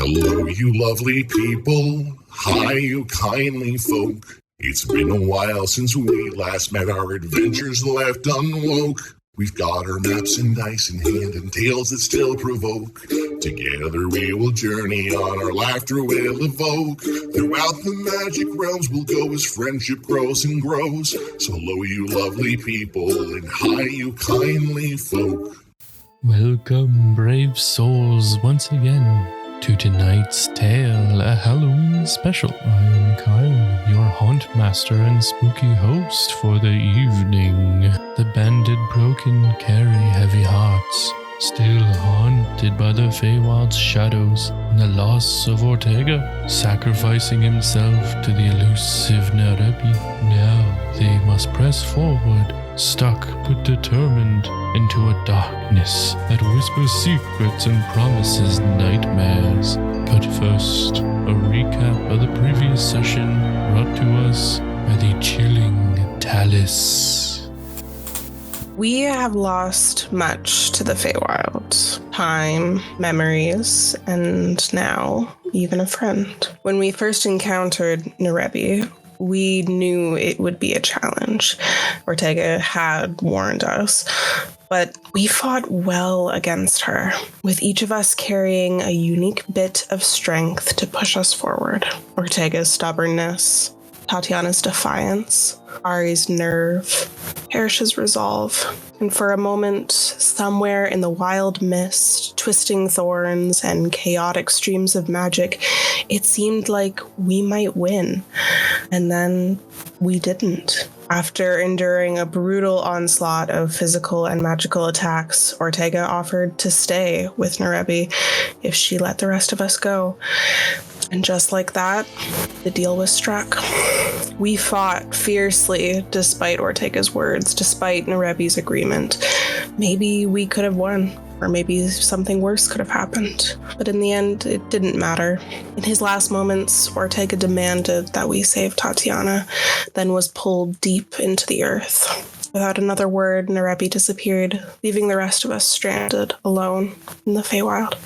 Hello, you lovely people. Hi, you kindly folk. It's been a while since we last met. Our adventures left unwoke. We've got our maps and dice in hand and tales that still provoke. Together we will journey on, our laughter will evoke. Throughout the magic realms we'll go as friendship grows and grows. So hello, you lovely people, and hi, you kindly folk. Welcome, brave souls, once again to tonight's tale, a Halloween special. I am Kyle, your haunt master and spooky host for the evening. The banded broken carry heavy hearts, still haunted by the Feywild's shadows and the loss of Ortega, sacrificing himself to the elusive Nerebi. Now they must press forward, stuck but determined, into a darkness that whispers secrets and promises nightmares. But first, a recap of the previous session brought to us by the chilling Talus. We have lost much to the Feywild. Time, memories, and now even a friend. When we first encountered Nerebi, we knew it would be a challenge. Ortega had warned us, but we fought well against her, with each of us carrying a unique bit of strength to push us forward. Ortega's stubbornness, Tatiana's defiance, Ari's nerve, Parrish's resolve, and for a moment, somewhere in the wild mist, twisting thorns, and chaotic streams of magic, it seemed like we might win. And then we didn't. After enduring a brutal onslaught of physical and magical attacks, Ortega offered to stay with Nerebi if she let the rest of us go. And just like that, the deal was struck. We fought fiercely despite Ortega's words, despite Nerebi's agreement. Maybe we could have won, or maybe something worse could have happened. But in the end, it didn't matter. In his last moments, Ortega demanded that we save Tatiana, then was pulled deep into the earth. Without another word, Nerebi disappeared, leaving the rest of us stranded, alone, in the Feywild.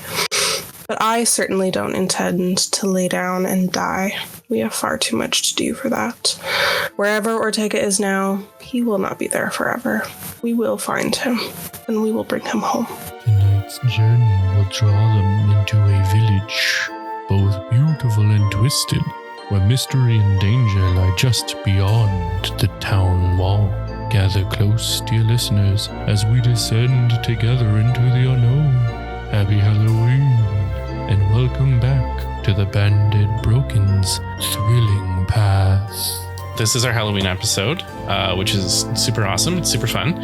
But I certainly don't intend to lay down and die. We have far too much to do for that. Wherever Ortega is now, he will not be there forever. We will find him, and we will bring him home. Tonight's journey will draw them into a village, both beautiful and twisted, where mystery and danger lie just beyond the town wall. Gather close, dear listeners, as we descend together into the unknown. Happy Halloween, and welcome back to the Banded Broken's thrilling path. This is our Halloween episode, which is super awesome. It's super fun.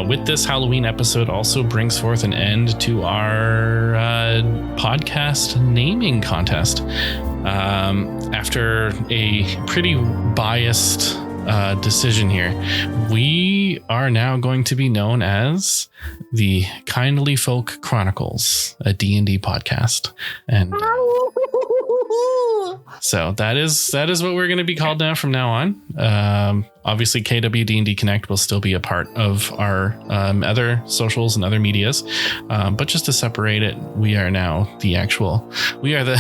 With this Halloween episode also brings forth an end to our podcast naming contest. After a pretty biased decision here, we are now going to be known as the Kindly Folk Chronicles, a D&D podcast. And so that is what we're going to be called now from now on. Obviously, KWD&D Connect will still be a part of our other socials and other medias. But just to separate it, we are now we are the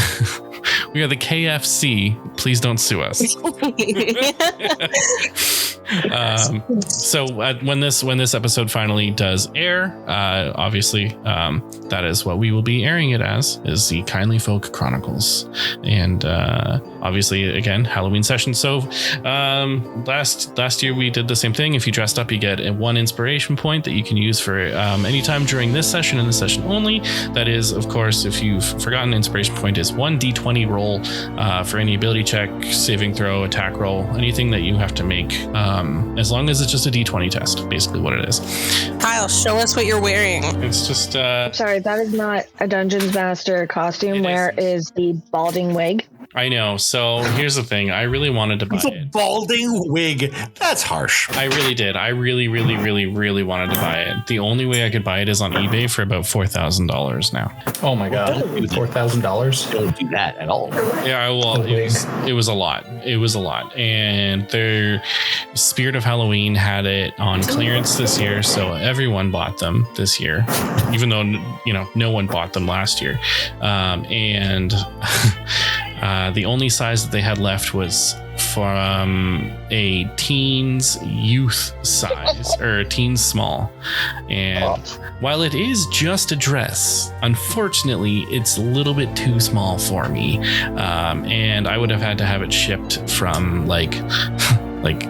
KFC. Please don't sue us. So when this episode finally does air, obviously that is what we will be airing it as, is the Kindly Folk Chronicles. And obviously, again, Halloween session. So last year we did the same thing. If you dressed up, you get one inspiration point that you can use for any time during this session and this session only. That is, of course, if you've forgotten, inspiration point is 1d20 roll for any ability check, saving throw, attack roll, anything that you have to make, as long as it's just a d20 test, basically what it is. Kyle, show us what you're wearing. It's just sorry, that is not a Dungeons Master costume. Where is the balding wig? I know. So here's the thing. I really wanted to buy It's a it. balding wig. That's harsh. I really did. I really wanted to buy it. The only way I could buy it is on eBay for about $4,000 now. Oh my god, $4,000. Don't do that at all. Yeah, well, it was a lot. It was a lot. And their Spirit of Halloween had it on clearance this year, so everyone bought them this year, even though, you know, no one bought them last year. And the only size that they had left was from a teens youth size or teens small. And while it is just a dress, unfortunately, it's a little bit too small for me. And I would have had to have it shipped from like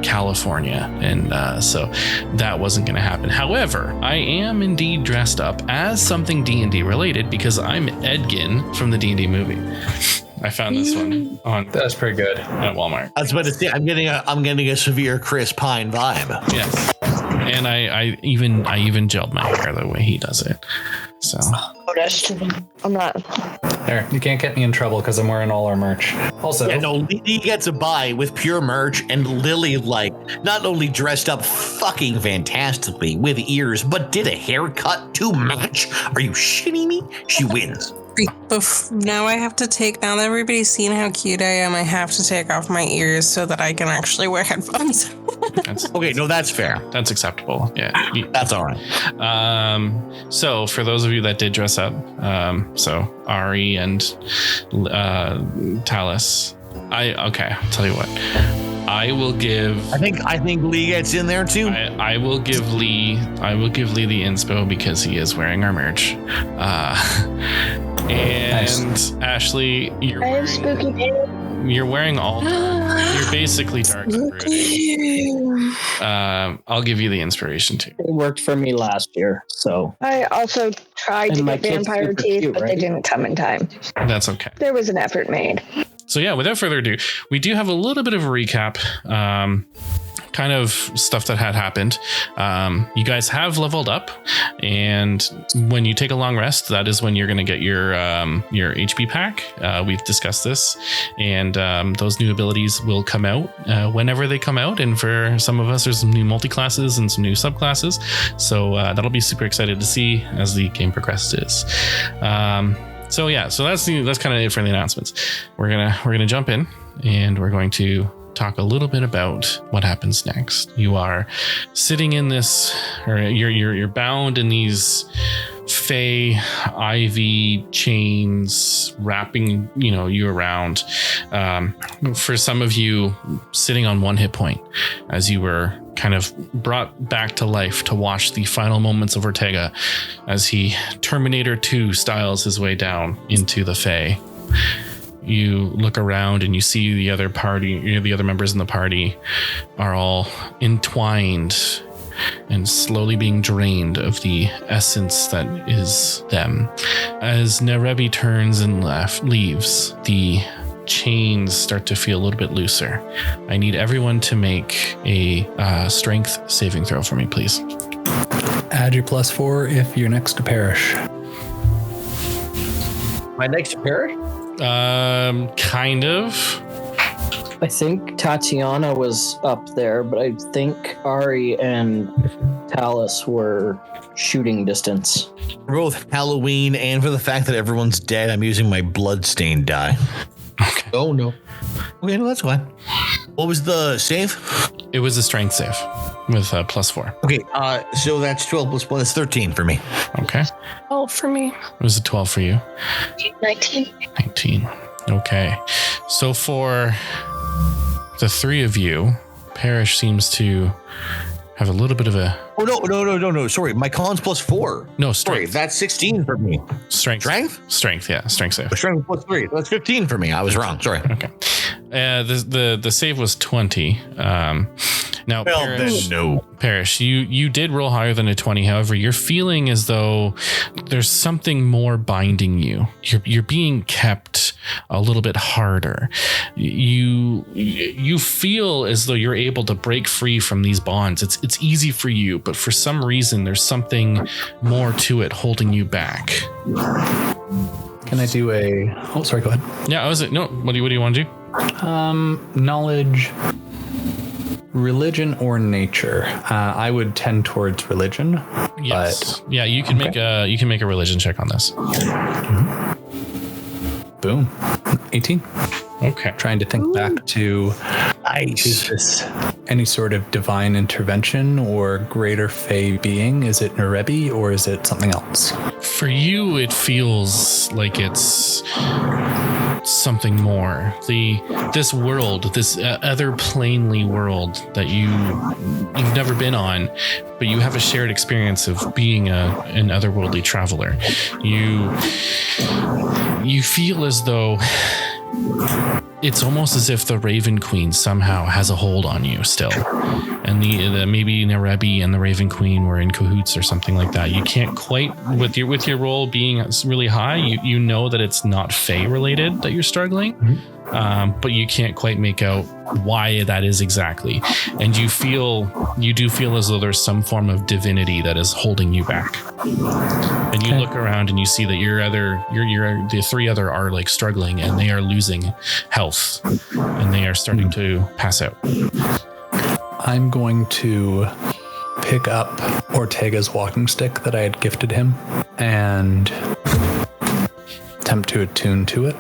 California. And so that wasn't going to happen. However, I am indeed dressed up as something D&D related because I'm Edgin from the D&D movie. I found this one on. That's pretty good. At Walmart. I was about to say, I'm getting a severe Chris Pine vibe. Yes. And I even gelled my hair the way he does it. So I'm not. There, you can't get me in trouble because I'm wearing all our merch. Also, Yeah, no, Lily gets a buy with pure merch, and Lily, like, not only dressed up fucking fantastically with ears, but did a haircut to match. Are you shitting me? She wins. Now I have to take, now that everybody's seen how cute I am, I have to take off my ears so that I can actually wear headphones. Okay, no, that's fair. That's acceptable. Yeah. That's all right. So for those of you that did dress up, so Ari and Talus, I'll tell you what. I will give. I think Lee gets in there too. I will give Lee the inspo because he is wearing our merch. And nice. Ashley, you're wearing all. You're basically dark and brooding. I'll give you the inspiration too. It worked for me last year, so. I also tried to get vampire teeth, cute, but they didn't come in time. That's okay. There was an effort made. So yeah, without further ado, we do have a little bit of a recap, kind of stuff that had happened. You guys have leveled up, and when you take a long rest, that is when you're going to get your HP pack. We've discussed this, and those new abilities will come out whenever they come out. And for some of us, there's some new multi-classes and some new subclasses. So that'll be super excited to see as the game progresses. So that's kind of it for the announcements. We're gonna jump in, and we're going to talk a little bit about what happens next. You are sitting in this, or you're bound in these fey ivy chains wrapping you around. For some of you, sitting on 1 hit point as you were kind of brought back to life to watch the final moments of Ortega as he Terminator 2 styles his way down into the fey. You look around and you see the other members in the party are all entwined and slowly being drained of the essence that is them. As Nerebi turns and leaves, the chains start to feel a little bit looser. I need everyone to make a strength saving throw for me, please. Add your +4 if you're next to Parrish. My next to Parrish? Kind of. I think Tatiana was up there, but I think Ari and Talus were shooting distance. For both Halloween and for the fact that everyone's dead, I'm using my bloodstained die. Okay. Oh, no. Okay, no, that's fine. What was the save? It was a strength save with +4. Okay, so that's 12 plus 1. That's 13 for me. Okay. 12 for me. It was a 12 for you. 19. Okay. So for the three of you, Parrish seems to have a little bit of a... Oh, no. Sorry, my con's +4. No, sorry, strength. that's 16 for me. Strength, yeah. Strength save. Strength +3. That's 15 for me. I was wrong. Sorry. Okay. The save was 20. Now, well, Parrish, then no. Parrish, you did roll higher than a 20. However, you're feeling as though there's something more binding you. You're being kept a little bit harder. You feel as though you're able to break free from these bonds. It's easy for you, but for some reason, there's something more to it holding you back. Can I do a... Oh, sorry, go ahead. Yeah, what do you want to do? Knowledge, religion, or nature. I would tend towards religion. Yes. Yeah, you can make a religion check on this. Boom. 18. Okay. Trying to think back to... Is this any sort of divine intervention or greater fey being? Is it Nerebi or is it something else? For you, it feels like it's something more. This world, this other planely world that you've never been on, but you have a shared experience of being an otherworldly traveler. You feel as though it's almost as if the Raven Queen somehow has a hold on you still, and the maybe Nerebi and the Raven Queen were in cahoots or something like that. You can't quite, with your role being really high, you know that it's not Fae related that you're struggling, but you can't quite make out why that is exactly. And you do feel as though there's some form of divinity that is holding you back. And you look around and you see that the three other are like struggling, and they are losing health, and they are starting to pass out. I'm going to pick up Ortega's walking stick that I had gifted him and attempt to attune to it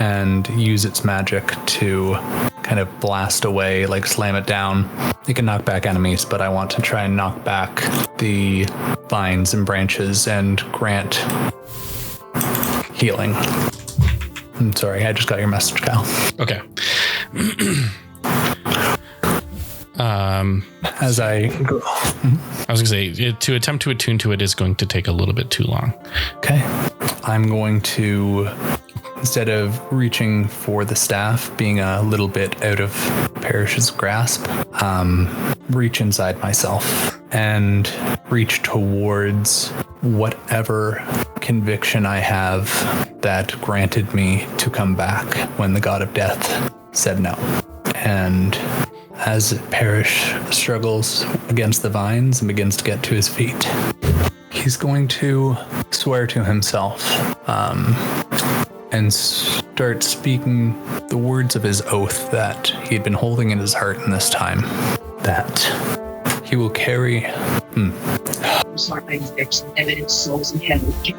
and use its magic to kind of blast away, like slam it down. It can knock back enemies, but I want to try and knock back the vines and branches and grant healing. I'm sorry, I just got your message, Kyle. Okay. As I go, I was going to say, to attempt to attune to it is going to take a little bit too long. Okay. I'm going to, instead of reaching for the staff, being a little bit out of Parrish's grasp, reach inside myself and reach towards whatever conviction I have that granted me to come back when the god of death said no. And as Parrish struggles against the vines and begins to get to his feet, he's going to swear to himself and start speaking the words of his oath that he'd been holding in his heart in this time, that he will carry in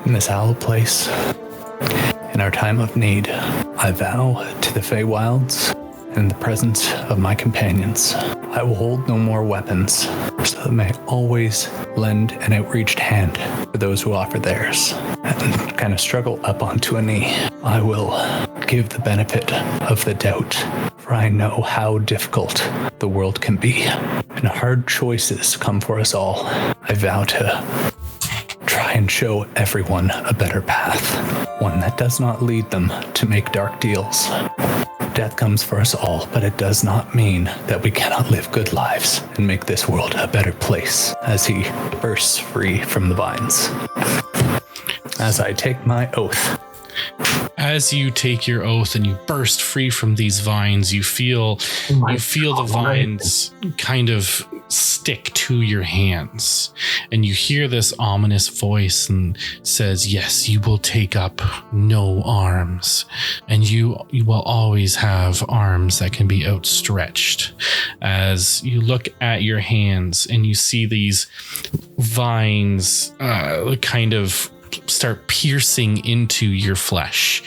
this hallowed place in our time of need. I vow to the Feywilds, in the presence of my companions, I will hold no more weapons, so that I may always lend an outreached hand for those who offer theirs. And kind of struggle up onto a knee. I will give the benefit of the doubt, for I know how difficult the world can be, and hard choices come for us all. I vow to try and show everyone a better path, one that does not lead them to make dark deals. Death comes for us all, but it does not mean that we cannot live good lives and make this world a better place, as he bursts free from the vines. As I take my oath. As you take your oath and you burst free from these vines, you feel the vines kind of stick to your hands, and you hear this ominous voice and says, yes, you will take up no arms, and you will always have arms that can be outstretched. As you look at your hands and you see these vines kind of start piercing into your flesh,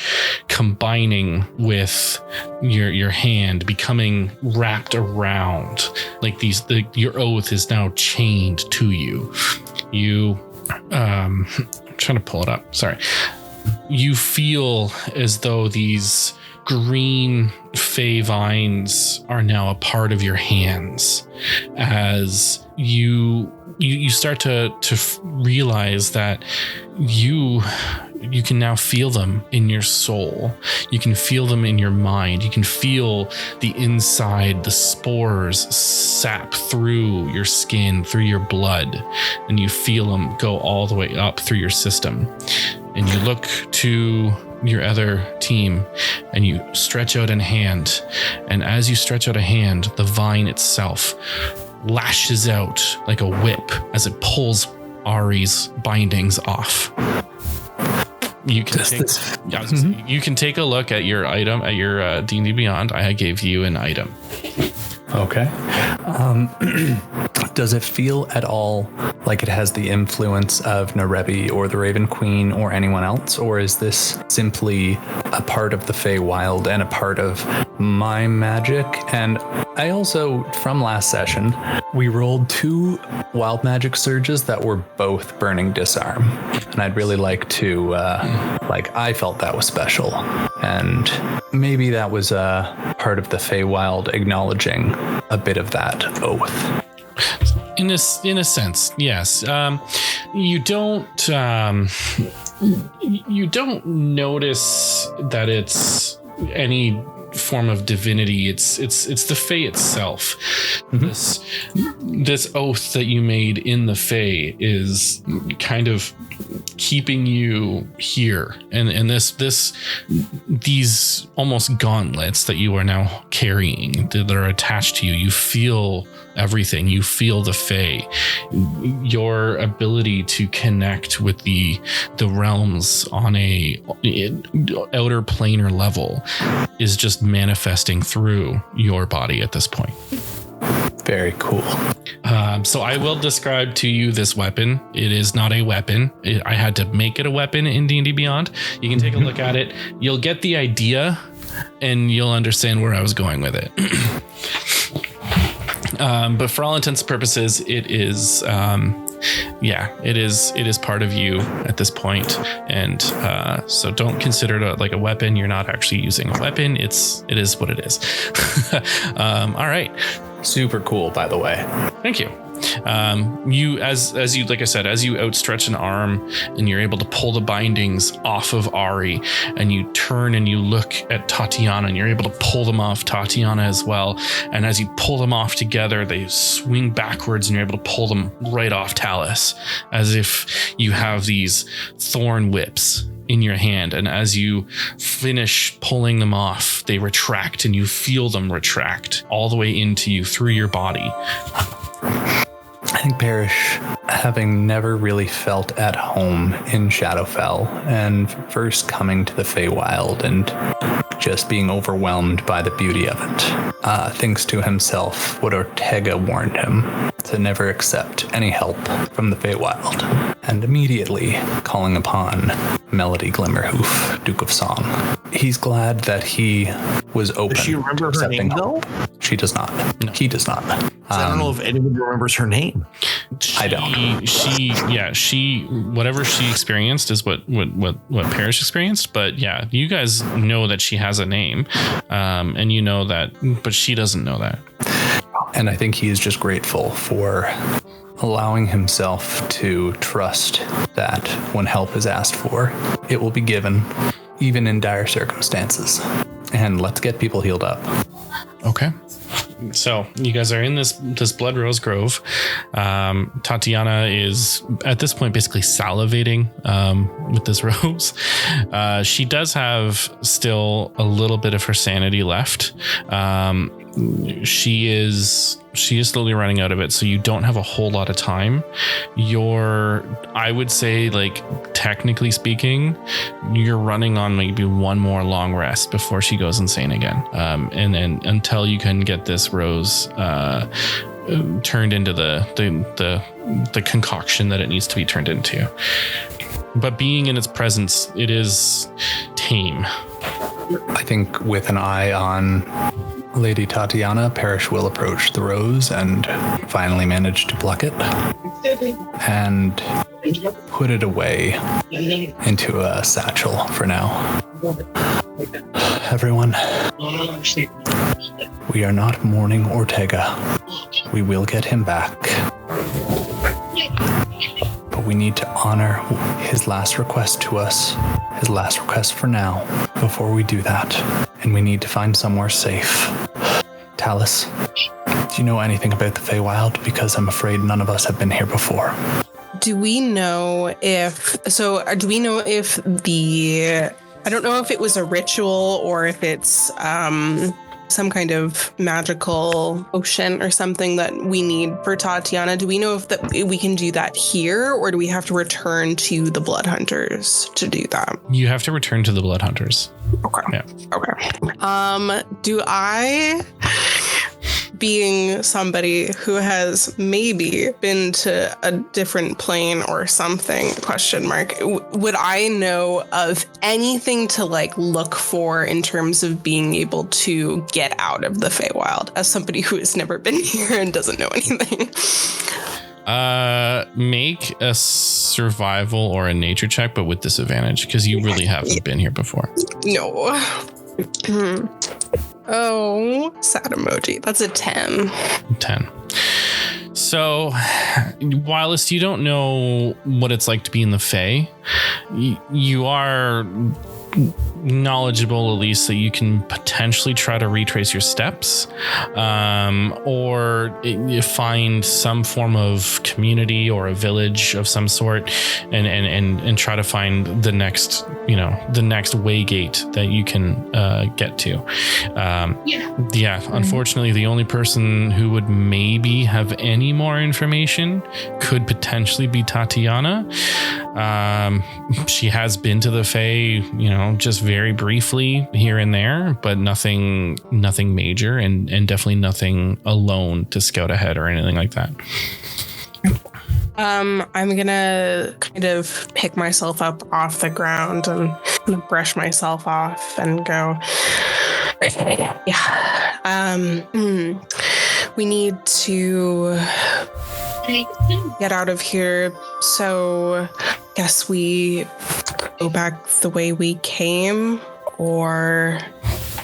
combining with your hand, becoming wrapped around like these. Your oath is now chained to you. I'm trying to pull it up. Sorry. You feel as though these green fey vines are now a part of your hands, as you start to realize that you can now feel them in your soul. You can feel them in your mind. You can feel the inside, the spores sap through your skin, through your blood, and you feel them go all the way up through your system. And you look to your other team and you stretch out a hand. And as you stretch out a hand, the vine itself lashes out like a whip as it pulls Ari's bindings off. You can you can take a look at your item at your D&D Beyond. I gave you an item. Okay. Does it feel at all like it has the influence of Nerebi or the Raven Queen or anyone else? Or is this simply a part of the Feywild and a part of my magic? And I also, from last session, we rolled 2 wild magic surges that were both burning disarm. And I'd really like to, I felt that was special. And maybe that was part of the Feywild acknowledging a bit of that oath. In a sense, yes. You don't notice that it's any form of divinity. It's the Fae itself. Mm-hmm. This oath that you made in the Fae is kind of keeping you here, and these almost gauntlets that you are now carrying that are attached to you. You feel everything. You feel the Fae. Your ability to connect with the realms on a outer planar level is just manifesting through your body at this point. Very cool. So I will describe to you this weapon. It is not a weapon. I had to make it a weapon in D&D Beyond. You can take a look at it. You'll get the idea, and you'll understand where I was going with it. But for all intents and purposes, it is, it is part of you at this point. And so don't consider it like a weapon. You're not actually using a weapon. It is what it is. All right. Super cool, by the way. Thank you. You, as you, like I said, as you outstretch an arm and you're able to pull the bindings off of Ari, and you turn and you look at Tatiana and you're able to pull them off Tatiana as well. And as you pull them off together, they swing backwards and you're able to pull them right off Talus, as if you have these thorn whips in your hand. And as you finish pulling them off, they retract, and you feel them retract all the way into you through your body. I think Parrish, having never really felt at home in Shadowfell, and first coming to the Feywild and just being overwhelmed by the beauty of it, thinks to himself what Ortega warned him, to never accept any help from the Feywild, and immediately calling upon Melody Glimmerhoof, Duke of Song. He's glad that he was open. Does she remember to her name, help. though? She does not. No. He does not. I don't know if anyone remembers her name. I don't. She whatever she experienced is what Parrish experienced. But yeah, you guys know that she has a name, and you know that, but she doesn't know that. And I think he is just grateful for allowing himself to trust that when help is asked for, it will be given, even in dire circumstances. And let's get people healed up. Okay. So you guys are in this Blood Rose Grove. Tatiana is at this point basically salivating with this rose. She does have still a little bit of her sanity left. She is slowly running out of it, so you don't have a whole lot of time. I would say, like, technically speaking, you're running on maybe one more long rest before she goes insane again. And then until you can get this rose turned into the concoction that it needs to be turned into. But being in its presence, it is tame. I think with an eye on Lady Tatiana, Parrish will approach the rose and finally manage to pluck it and put it away into a satchel for now. Everyone, we are not mourning Ortega. We will get him back. But we need to honor his last request to us, his last request for now, before we do that. And we need to find somewhere safe. Talus, do you know anything about the Feywild? Because I'm afraid none of us have been here before. Do we know if I don't know if it was a ritual or if it's some kind of magical potion or something that we need for Tatiana. Do we know if that we can do that here, or do we have to return to the Blood Hunters to do that? You have to return to the Blood Hunters. Okay. Yeah. Okay. Do I, being somebody who has maybe been to a different plane or something, would I know of anything to like look for in terms of being able to get out of the Feywild as somebody who has never been here and doesn't know anything? Make a survival or a nature check, but with disadvantage, because you really haven't been here before. No. Oh, sad emoji. That's a 10. 10. So, whilst you don't know what it's like to be in the Fae, you are knowledgeable, at least, that you can potentially try to retrace your steps, or you find some form of community or a village of some sort, and try to find the next way gate that you can get to. Unfortunately, the only person who would maybe have any more information could potentially be Tatiana. She has been to the Fae, just very briefly here and there, but nothing major, and definitely nothing alone to scout ahead or anything like that. I'm gonna kind of pick myself up off the ground and brush myself off and go, we need to get out of here, so guess we go back the way we came, or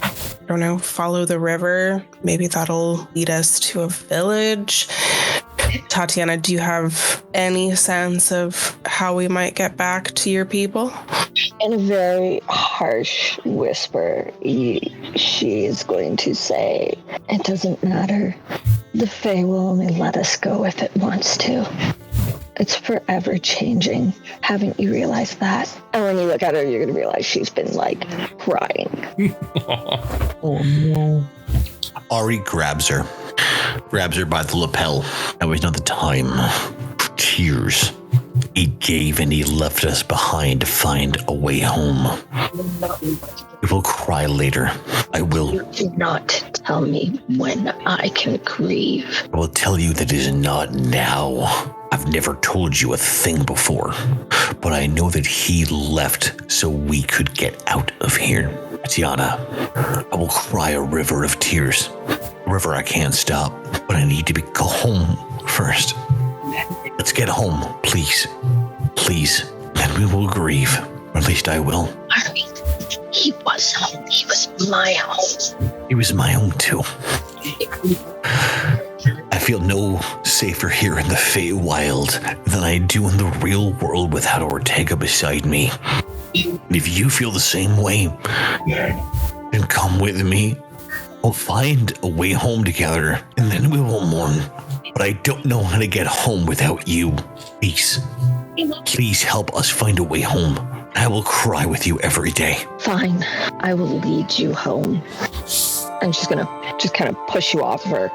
I don't know, follow the river. Maybe that'll lead us to a village. Tatiana, do you have any sense of how we might get back to your people? In a very harsh whisper, she is going to say, it doesn't matter. The Fae will only let us go if it wants to. It's forever changing. Haven't you realized that? And when you look at her, you're going to realize she's been, crying. Oh, no. Ari grabs her by the lapel. Now is not the time for tears. He gave and he left us behind to find a way home. We will cry later. I will. You do not tell me when I can grieve. I will tell you that it is not now. I've never told you a thing before, but I know that he left so we could get out of here. Tatiana, I will cry a river of tears. A river I can't stop, but I need to go home first. Let's get home, please. Please. Then we will grieve. Or at least I will. Harvey, he was home. He was my home. He was my home too. I feel no safer here in the Feywild than I do in the real world without Ortega beside me. And if you feel the same way, then come with me. We'll find a way home together, and then we will mourn. But I don't know how to get home without you. Please help us find a way home. I will cry with you every day. Fine, I will lead you home. And she's gonna just kind of push you off of her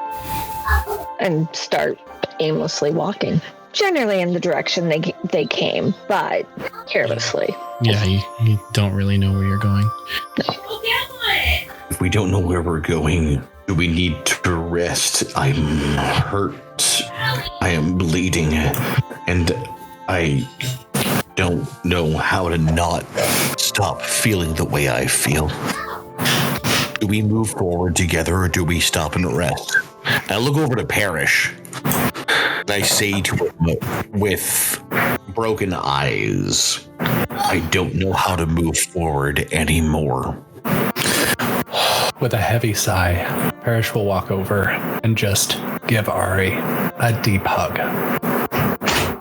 and start aimlessly walking. Generally in the direction they came, but carelessly. Yeah, you don't really know where you're going. No. If we don't know where we're going, do we need to rest? I'm hurt. I am bleeding. And I don't know how to not stop feeling the way I feel. Do we move forward together, or do we stop and rest? I look over to Parrish. And I say to him with broken eyes, I don't know how to move forward anymore. With a heavy sigh, Parrish will walk over and just give Ari a deep hug.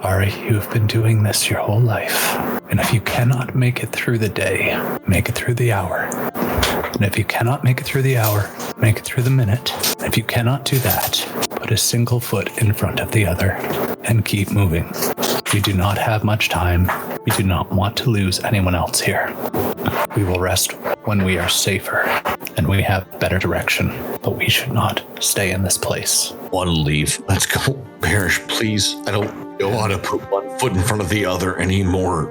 Ari, you've been doing this your whole life. And if you cannot make it through the day, make it through the hour. And if you cannot make it through the hour, make it through the minute. And if you cannot do that, put a single foot in front of the other and keep moving. We do not have much time. We do not want to lose anyone else here. We will rest when we are safer and we have better direction. But we should not stay in this place. Want to leave? Let's go. Parrish, please. I don't want to put one foot in front of the other anymore.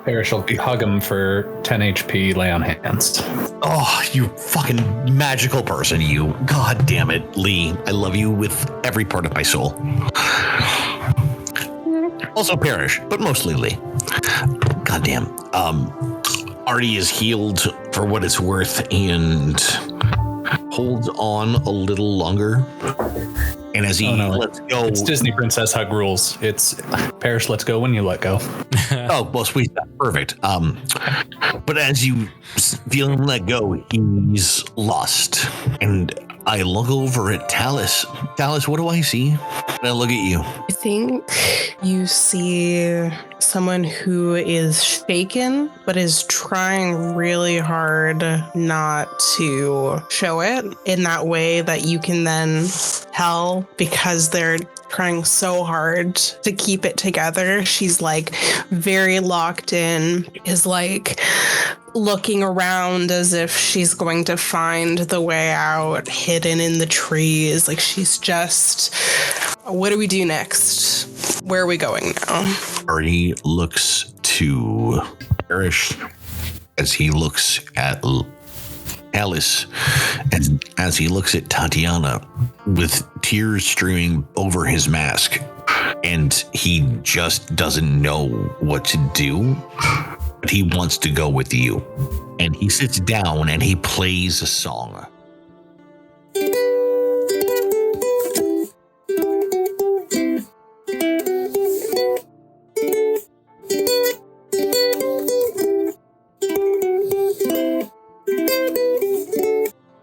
Parrish will hug him for 10 HP, lay on hands. Oh, you fucking magical person, you. God damn it, Lee. I love you with every part of my soul. Also Parrish, but mostly Lee. Goddamn. Artie is healed for what it's worth and holds on a little longer. And as he lets go... It's Disney Princess hug rules. It's Parrish lets go when you let go. Oh, well, sweet. Perfect. But as you feel him let go, he's lost. And I look over at Talus. Talus, what do I see? And I look at you. I think you see someone who is shaken, but is trying really hard not to show it in that way that you can then tell because they're trying so hard to keep it together. She's like very locked in, is like looking around as if she's going to find the way out, hidden in the trees. Like she's just, what do we do next? Where are we going now? Artie looks to Parrish as he looks at Alice, and as he looks at Tatiana with tears streaming over his mask, and he just doesn't know what to do, but he wants to go with you. And he sits down and he plays a song.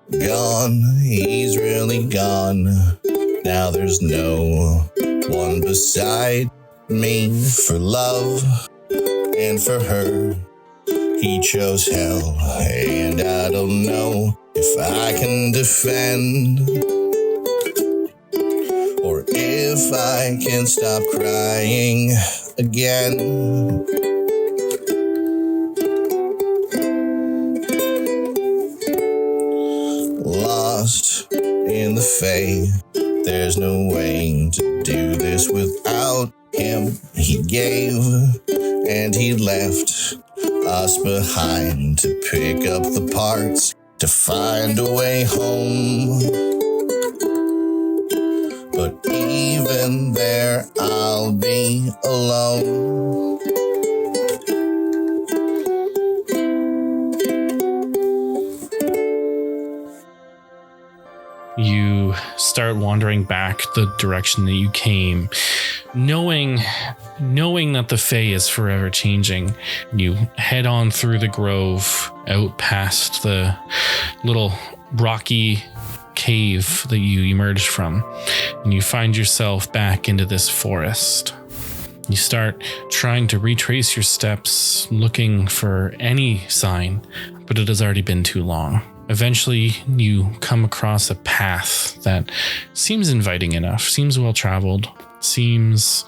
Gone, he's really gone. Now there's no one beside me for love and for her. He chose hell, and I don't know if I can defend or if I can stop crying again. Lost in the Fae, there's no way to do this without him. He gave and he left us behind to pick up the parts to find a way home. But even there, I'll be alone. You start wandering back the direction that you came, knowing that the Fae is forever changing. You head on through the grove, out past the little rocky cave that you emerged from, and you find yourself back into this forest. You start trying to retrace your steps, looking for any sign, but it has already been too long. Eventually, you come across a path that seems inviting enough, seems well-traveled, seems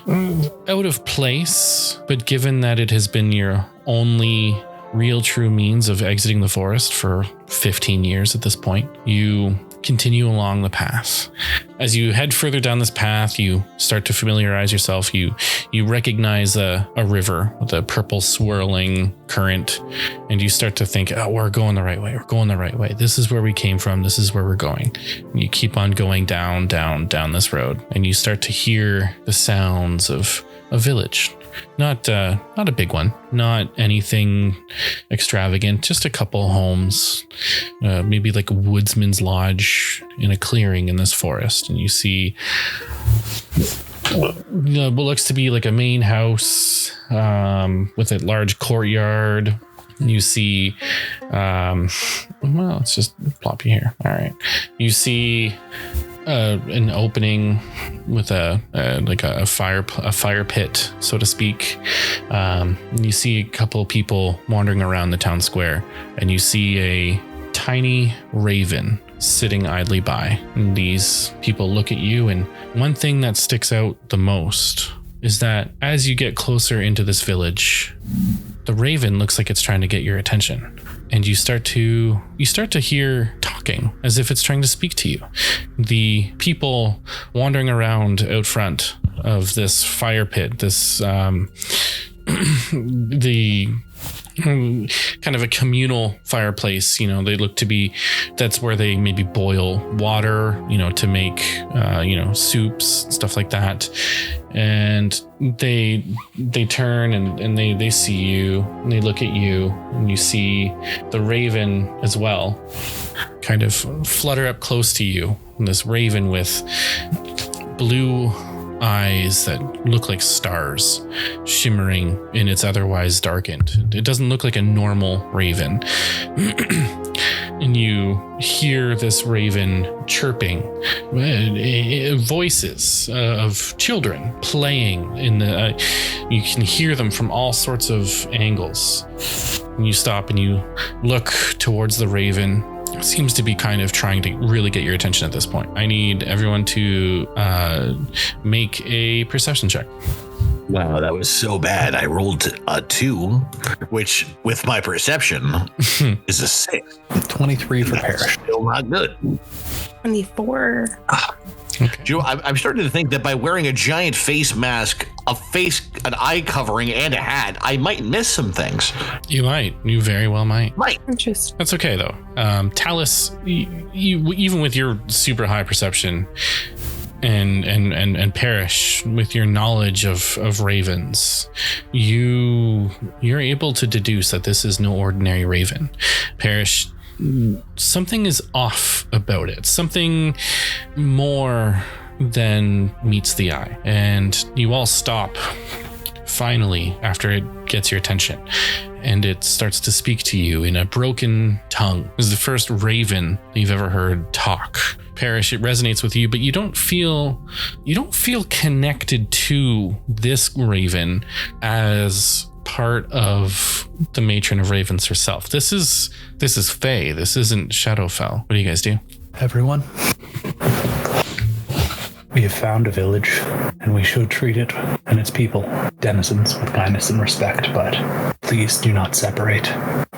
out of place, but given that it has been your only real true means of exiting the forest for 15 years at this point, you continue along the path. As you head further down this path, you start to familiarize yourself. You recognize a river with a purple swirling current, and you start to think, oh, we're going the right way. We're going the right way. This is where we came from. This is where we're going. And you keep on going down this road, and you start to hear the sounds of a village. Not a big one, not anything extravagant, just a couple homes, maybe like a woodsman's lodge in a clearing in this forest. And you see what looks to be like a main house with a large courtyard. You see, well, let's just plop you here. All right. You see an opening with a fire pit, so to speak. You see a couple people wandering around the town square, and you see a tiny raven sitting idly by. And these people look at you, and one thing that sticks out the most is that as you get closer into this village, the raven looks like it's trying to get your attention. and you start to hear talking as if it's trying to speak to you. The people wandering around out front of this fire pit, this the kind of a communal fireplace, they look to be, that's where they maybe boil water, to make soups, stuff like that. And they turn and they see you, and they look at you, and you see the raven as well kind of flutter up close to you. And this raven with blue eyes that look like stars shimmering in its otherwise darkened. It doesn't look like a normal raven. And you hear this raven chirping, voices of children playing in the. You can hear them from all sorts of angles. And you stop and you look towards the raven. It seems to be kind of trying to really get your attention at this point. I need everyone to make a perception check. Wow, that was so bad. I rolled a 2, which with my perception is a 6. 23 for Parrish. Still not good. 24. Okay. I'm starting to think that by wearing a giant face mask, an eye covering, and a hat, I might miss some things. You might. You very well might. Interesting. That's okay though. Talus, you even with your super high perception, and Parrish with your knowledge of ravens, you're able to deduce that this is no ordinary raven. Parrish, something is off about it. Something more than meets the eye. And you all stop finally after it gets your attention. And it starts to speak to you in a broken tongue. This is the first raven you've ever heard talk. Parrish, it resonates with you, but you don't feel connected to this raven as part of the matron of ravens herself. This is Fae. This isn't Shadowfell. What do you guys do? Everyone, we have found a village, and we should treat it and its people, denizens, with kindness and respect, but please do not separate.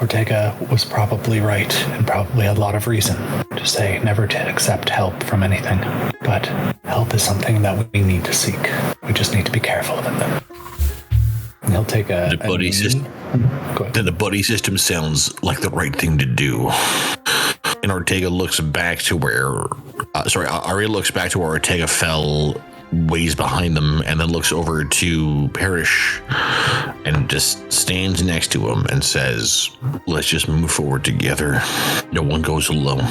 Ortega was probably right, and probably had a lot of reason to say never to accept help from anything. But help is something that we need to seek. We just need to be careful of it. And he'll take the buddy system. Then the buddy system sounds like the right thing to do. And Ortega looks back to where, Aria looks back to where Ortega fell ways behind them, and then looks over to Parrish and just stands next to him and says, let's just move forward together. No one goes alone.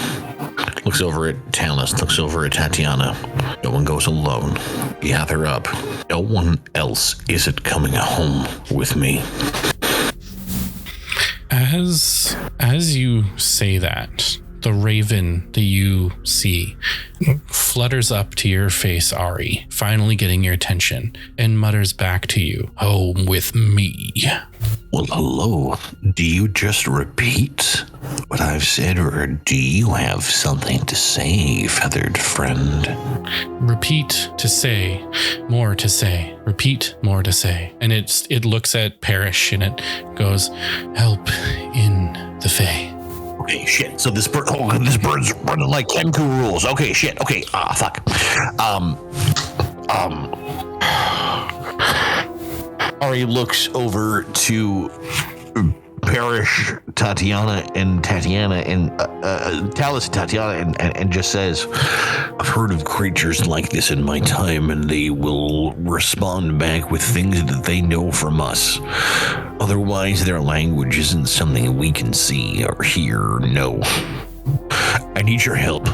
Looks over at Talus, looks over at Tatiana. No one goes alone. Gather up. No one else isn't coming home with me. As you say that, the raven that you see flutters up to your face, Ari, finally getting your attention, and mutters back to you, home with me. Well, hello. Do you just repeat what I've said, or do you have something to say, feathered friend? Repeat to say, more to say, repeat, more to say. And it looks at Parrish and it goes, help in the Fae. Okay, shit. So this bird's running like Kenku rules. Okay, shit. Okay, fuck. Ari looks over to Parrish, Tatiana, and Talus, Tatiana, and just says, I've heard of creatures like this in my time, and they will respond back with things that they know from us. Otherwise, their language isn't something we can see or hear or know. I need your help.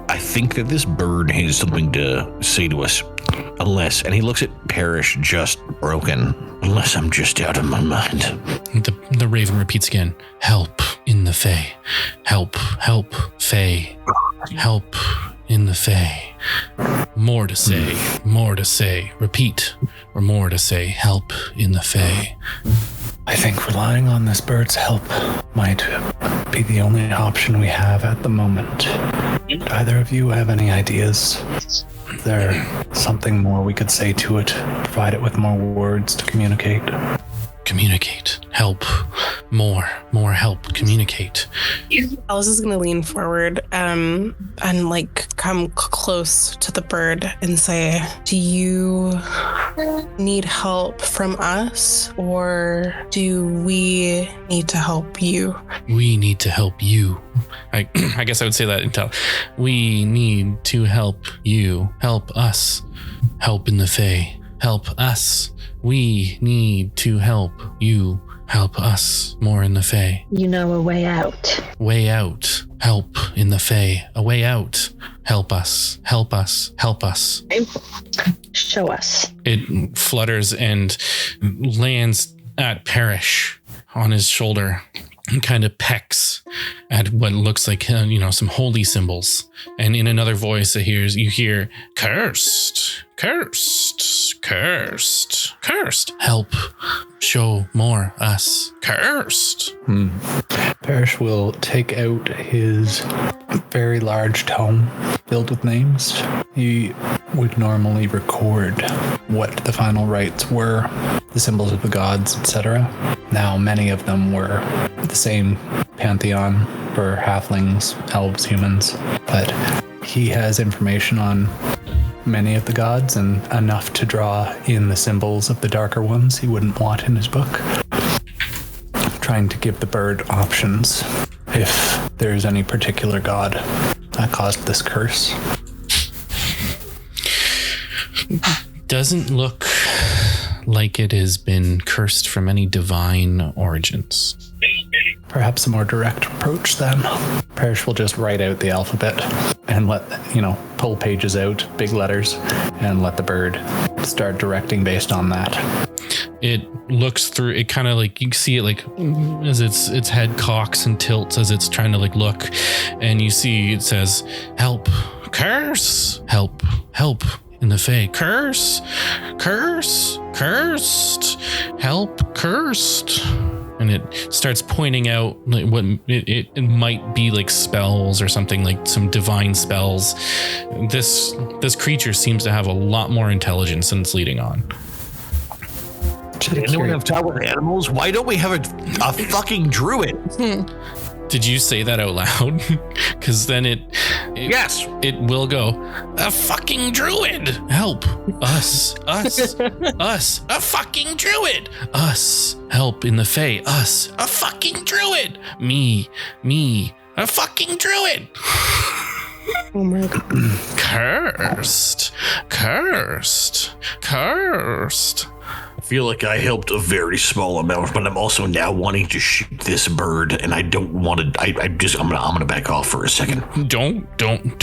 I think that this bird has something to say to us. Unless, and he looks at Parrish just broken, unless I'm just out of my mind. The raven repeats again, help in the Fae. Help, Fae. Help in the Fae. More to say, repeat, or more to say, help in the Fae. I think relying on this bird's help might be the only option we have at the moment. Do either of you have any ideas? Is there something more we could say to it? Provide it with more words to communicate? communicate. Help. More help. Communicate. Alice is gonna lean forward and like come close to the bird and say, do you need help from us, or do we need to help you? We need to help you. I guess I would say that in tell. We need to help you. Help us. Help in the Fae. Help us. We need to help you. Help us. More in the Fae. You know a way out. Way out. Help in the Fae. A way out. Help us. Help us. Help us. Show us. It flutters and lands at Parrish on his shoulder and kind of pecks at what looks like, some holy symbols. And in another voice, you hear, cursed, cursed, cursed, cursed. Help. Show more us. Cursed. Parrish will take out his very large tome filled with names. He would normally record what the final rites were, the symbols of the gods, etc. Now, many of them were the same pantheon for halflings, elves, humans, but he has information on many of the gods and enough to draw in the symbols of the darker ones he wouldn't want in his book. Trying to give the bird options if there's any particular god that caused this curse. Doesn't look like it has been cursed from any divine origins. Perhaps a more direct approach then. Parrish will just write out the alphabet and pull pages out, big letters, and let the bird start directing based on that. It looks through, it kind of like, you see it like as its head cocks and tilts as it's trying to like look, and you see it says, help, curse, help, help in the Fae, curse, curse, cursed, help, cursed. And it starts pointing out like what it might be, like spells or something, like some divine spells. This creature seems to have a lot more intelligence than it's leading on. Anyone have time with animals? Why don't we have a fucking druid? Did you say that out loud? Because then yes, it will go, a fucking druid. Help us, us, us, a fucking druid. Us, help in the Fae. Us, a fucking druid. Me, a fucking druid. Oh my god. Cursed, cursed, cursed. I feel like I helped a very small amount, but I'm also now wanting to shoot this bird, and I don't want to. I'm gonna back off for a second. Don't help,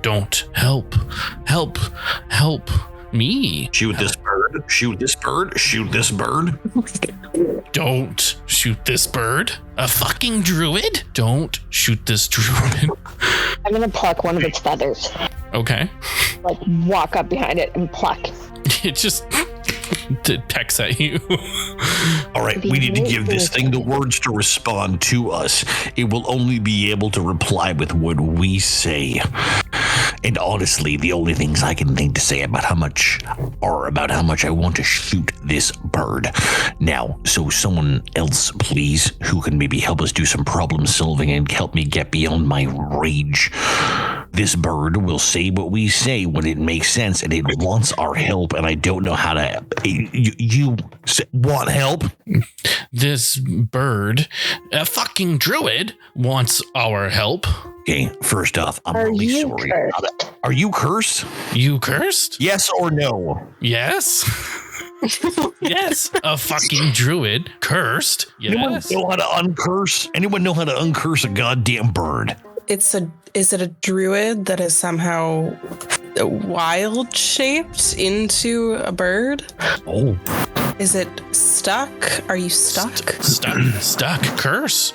don't help me. Shoot this bird. Shoot this bird. Shoot this bird. Don't shoot this bird. A fucking druid. Don't shoot this druid. I'm gonna pluck one of its feathers. Okay. Like walk up behind it and pluck. It just pecks at you. All right, we need to give this thing the words to respond to us. It will only be able to reply with what we say. And honestly, the only things I can think to say about how much I want to shoot this bird. Now, so someone else, please, who can maybe help us do some problem solving and help me get beyond my rage. This bird will say what we say when it makes sense, and it wants our help, and I don't know how to... You want help? This bird, a fucking druid, wants our help. Okay, first off, I'm really sorry. Are you cursed? You cursed? Yes or no? Yes. Yes, a fucking druid cursed. Yes. Anyone know how to uncurse a goddamn bird? Is it a druid that is somehow wild shaped into a bird? Oh. Is it stuck? Are you stuck? Stuck. Cursed.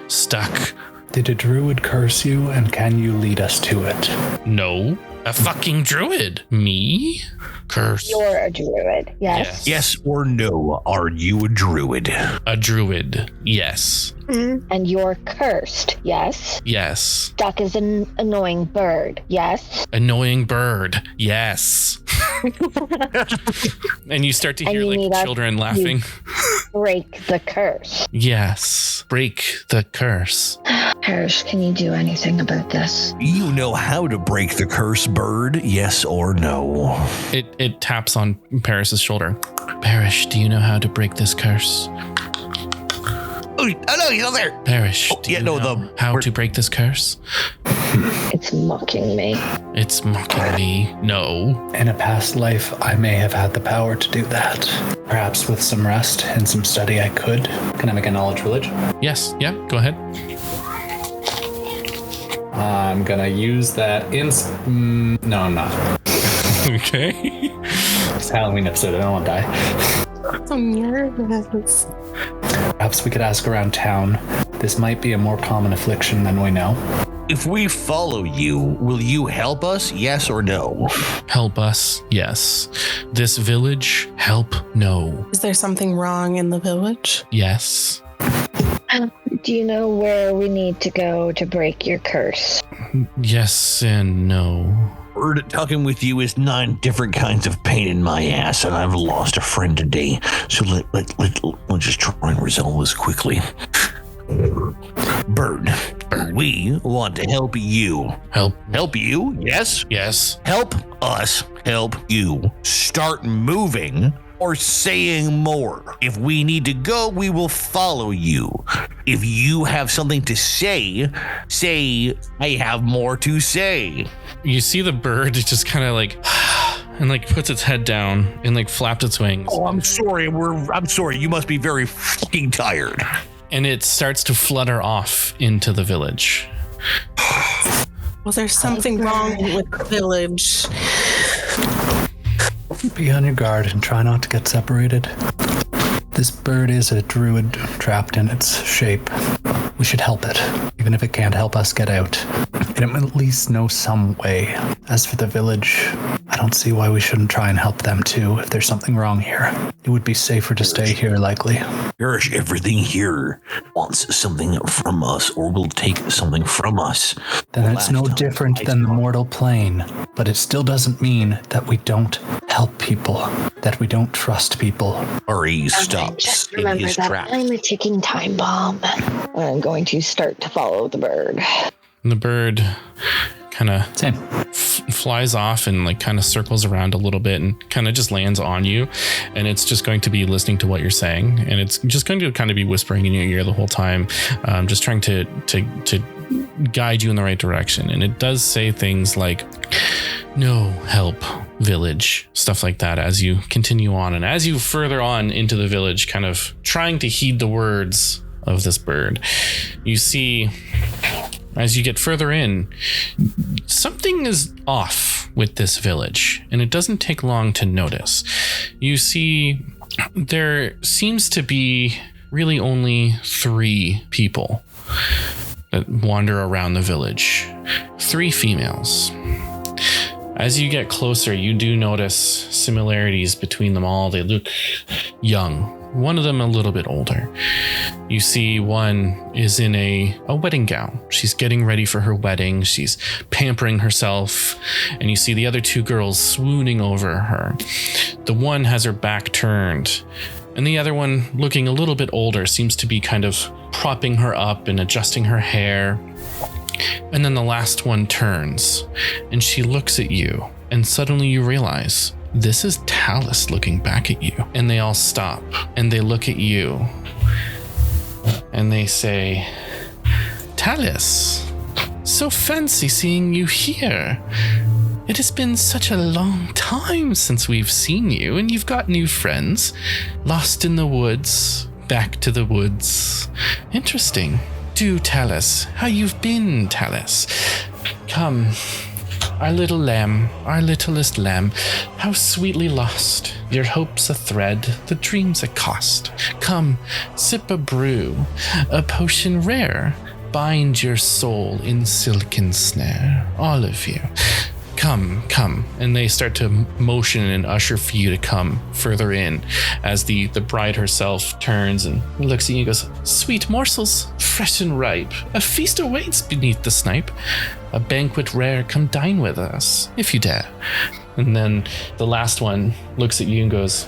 Stuck. Did a druid curse you, and can you lead us to it? No. A fucking druid. Me? Curse. You're a druid, yes? Yes or no? Are you a druid? A druid. Yes. And you're cursed, yes? Yes. Stuck as an annoying bird, yes? Annoying bird. Yes. And you start to And hear you need like us children laughing. Break the curse. Yes. Break the curse. Parrish, can you do anything about this? You know how to break the curse, bird? Yes or no? It taps on Paris's shoulder. Parish, do you know how to break this curse? Oh no, he's not there. Parish, Oh, do yeah, you no, know how to break this curse? It's mocking me. It's mocking me. No. In a past life, I may have had the power to do that. Perhaps with some rest and some study, I could. Can I make a knowledge religion? Yes. Yeah. Go ahead. I'm gonna use that no, I'm not. Okay. It's Halloween episode. I don't want to die. I'm nervous. Perhaps we could ask around town. This might be a more common affliction than we know. If we follow you, will you help us? Yes or no? Help us. Yes. This village. Help. No. Is there something wrong in the village? Yes. Do you know where we need to go to break your curse? Yes and no. Bird, talking with you is 9 different kinds of pain in my ass, and I've lost a friend today. So let's just try and resolve this quickly. Bird, we want to help you. Help you? Yes? Yes. Help us help you. Start moving or saying more. If we need to go, we will follow you. If you have something to say, I have more to say. You see the bird just kind of like and like puts its head down and like flaps its wings. Oh, I'm sorry. I'm sorry. You must be very fucking tired. And it starts to flutter off into the village. Was there something wrong with the village? Be on your guard and try not to get separated. This bird is a druid trapped in its shape. We should help it, even if it can't help us get out. It at least know some way. As for the village, I don't see why we shouldn't try and help them too if there's something wrong here. It would be safer to stay here, likely. Parrish, everything here wants something from us or will take something from us. Then it's no different than the mortal plane, but it still doesn't mean that we don't help people, that we don't trust people. Or he stops Just in remember his that tracks. I'm a ticking time bomb. I'm going to start to follow the bird. And the bird kind of Same. flies off and like kind of circles around a little bit and kind of just lands on you. And it's just going to be listening to what you're saying. And it's just going to kind of be whispering in your ear the whole time, just trying to guide you in the right direction. And it does say things like, no help village, stuff like that as you continue on. And as you further on into the village, kind of trying to heed the words of this bird, you see, as you get further in, something is off with this village, and it doesn't take long to notice. You see, there seems to be really only 3 people that wander around the village. 3 females. As you get closer, you do notice similarities between them all. They look young. One of them a little bit older. You see one is in a wedding gown. She's getting ready for her wedding. She's pampering herself. And you see the other 2 girls swooning over her. The one has her back turned. And the other one, looking a little bit older, seems to be kind of propping her up and adjusting her hair. And then the last one turns and she looks at you, and suddenly you realize this is Talus looking back at you. And they all stop and they look at you and they say, Talus, so fancy seeing you here. It has been such a long time since we've seen you, and you've got new friends. Lost in the woods, back to the woods. Interesting. Do tell us how you've been, Talus. Come, our little lamb, our littlest lamb, how sweetly lost. Your hopes a thread, the dreams a cost. Come, sip a brew, a potion rare. Bind your soul in silken snare, all of you. come. And they start to motion and usher for you to come further in as the bride herself turns and looks at you and goes, sweet morsels, fresh and ripe. A feast awaits beneath the snipe. A banquet rare, come dine with us, if you dare. And then the last one looks at you and goes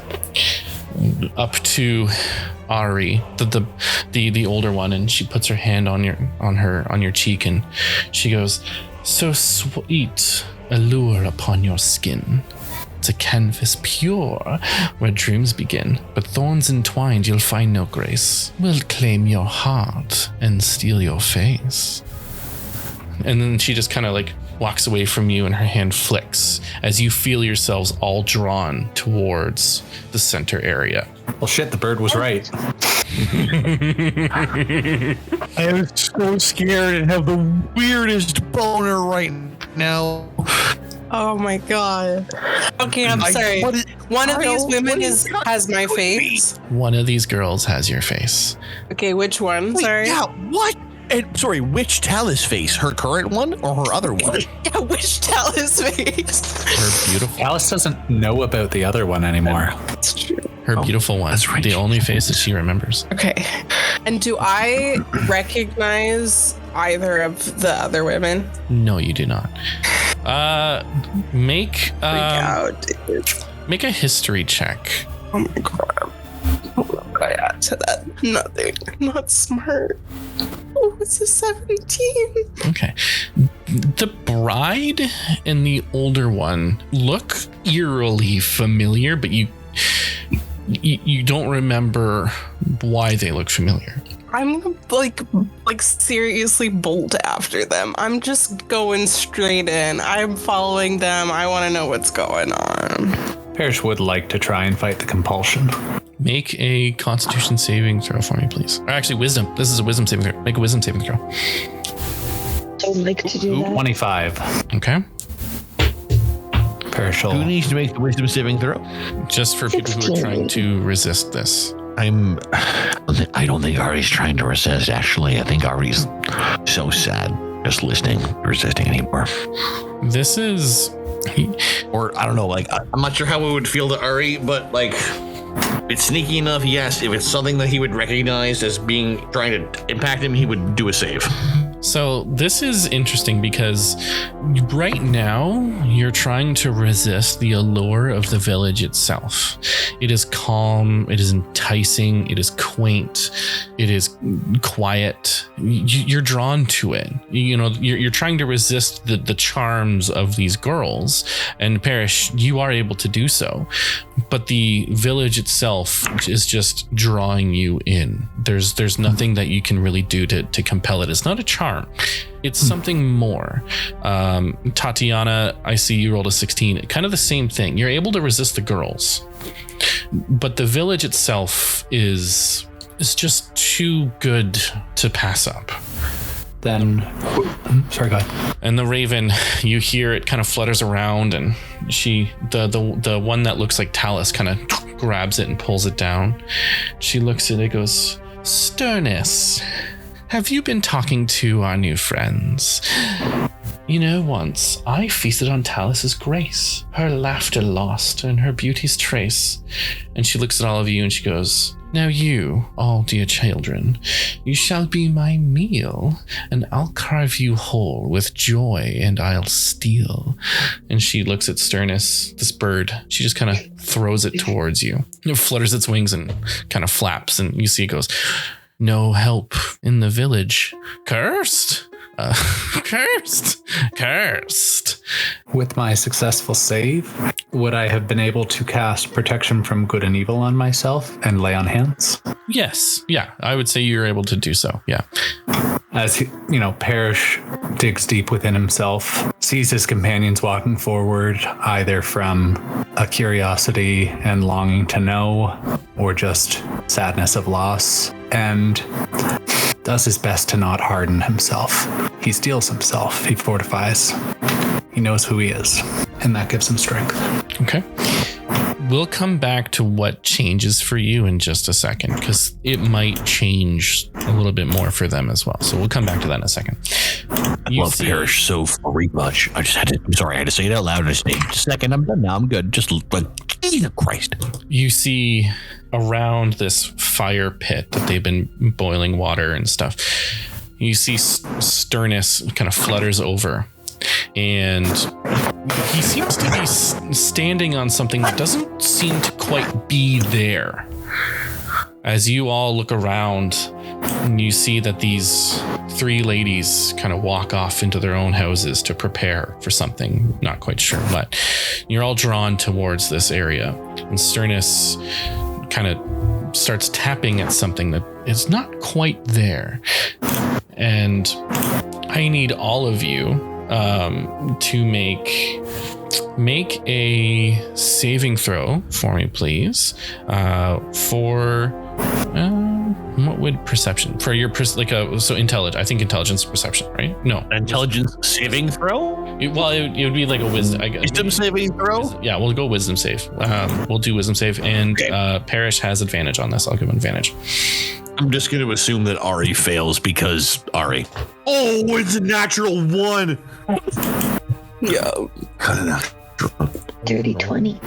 up to Ari, the older one, and she puts her hand on your cheek, and she goes, so sweet allure upon your skin. It's a canvas pure where dreams begin, but thorns entwined you'll find no grace. We'll claim your heart and steal your face. And then she just kind of like walks away from you, and her hand flicks as you feel yourselves all drawn towards the center area. Well, shit, the bird was right. I am so scared and have the weirdest boner right now. Oh my god. Okay, I'm sorry. One of these women has my face. One of these girls has your face. Okay, which one? Wait, Sorry. Yeah, what? And, sorry, which Talus face? Her current one or her other one? Yeah, which Talus face? Her beautiful. Alice doesn't know about the other one anymore. That's true. Her beautiful one. That's right. The only face that she remembers. Okay. And do I recognize either of the other women? No, you do not. Make Freak out, dude. make a history check. Oh my god. What would I add to that? Nothing. Not smart. Oh, it's a 17. Okay. The bride and the older one look eerily familiar, but you don't remember why they look familiar. I'm like seriously bolt after them. I'm just going straight in. I'm following them. I want to know what's going on. Parrish would like to try and fight the compulsion. Make a Constitution saving throw for me, please. Or actually, Wisdom. This is a Wisdom saving throw. Make a Wisdom saving throw. I would like to do that. 25. Okay. Parrish Who needs to make the wisdom saving throw? Just for people who are trying to resist this. I don't think Ari's trying to resist, actually. I think Ari's so sad just resisting anymore. This is... Or, I don't know, like, I'm not sure how it would feel to Ari, but, like, if it's sneaky enough, yes. If it's something that he would recognize as trying to impact him, he would do a save. So this is interesting because right now you're trying to resist the allure of the village itself. It is calm, it is enticing, it is quaint, it is quiet. You're drawn to it. You know, you're trying to resist the charms of these girls, and Parrish, you are able to do so. But the village itself is just drawing you in. There's nothing that you can really do to compel it. It's not a charm. It's something more. Tatiana, I see you rolled a 16. Kind of the same thing. You're able to resist the girls, but the village itself is just too good to pass up. Then, sorry, go ahead. And the raven, you hear it kind of flutters around, and the one that looks like Talus kind of grabs it and pulls it down. She looks at it, goes, Sternness, have you been talking to our new friends? You know, once I feasted on Talus's grace, her laughter lost and her beauty's trace. And she looks at all of you and she goes, now you, all dear children, you shall be my meal, and I'll carve you whole with joy, and I'll steal. And she looks at Sternness, this bird. She just kind of throws it towards you. It flutters its wings and kind of flaps, and you see it goes, no help in the village. Cursed. Cursed. With my successful save, would I have been able to cast protection from good and evil on myself and lay on hands? Yes. Yeah, I would say you're able to do so. Yeah. As he, Parrish digs deep within himself, sees his companions walking forward, either from a curiosity and longing to know, or just sadness of loss, and does his best to not harden himself. He steels himself. He fortifies. He knows who he is, and that gives him strength. Okay. We'll come back to what changes for you in just a second, because it might change a little bit more for them as well. So we'll come back to that in a second. love Parrish so very much. I'm sorry, I had to say it out loud. Just a second, I'm done now. I'm good. Just like, Jesus Christ. You see around this fire pit that they've been boiling water and stuff. You see Sternus kind of flutters over, and he seems to be standing on something that doesn't seem to quite be there. As you all look around, and you see that these 3 ladies kind of walk off into their own houses to prepare for something, not quite sure what. You're all drawn towards this area, and Sternus kind of starts tapping at something that is not quite there. And I need all of you to make a saving throw for me, please. What would perception for your intelligence? I think intelligence perception, right? No, intelligence saving throw. It would be like a wisdom. Wisdom saving throw. Yeah, we'll go wisdom save. We'll do wisdom save, and Parrish has advantage on this. I'll give him advantage. I'm just going to assume that Ari fails because Ari. Oh, it's a natural 1. Yeah. Dirty 20.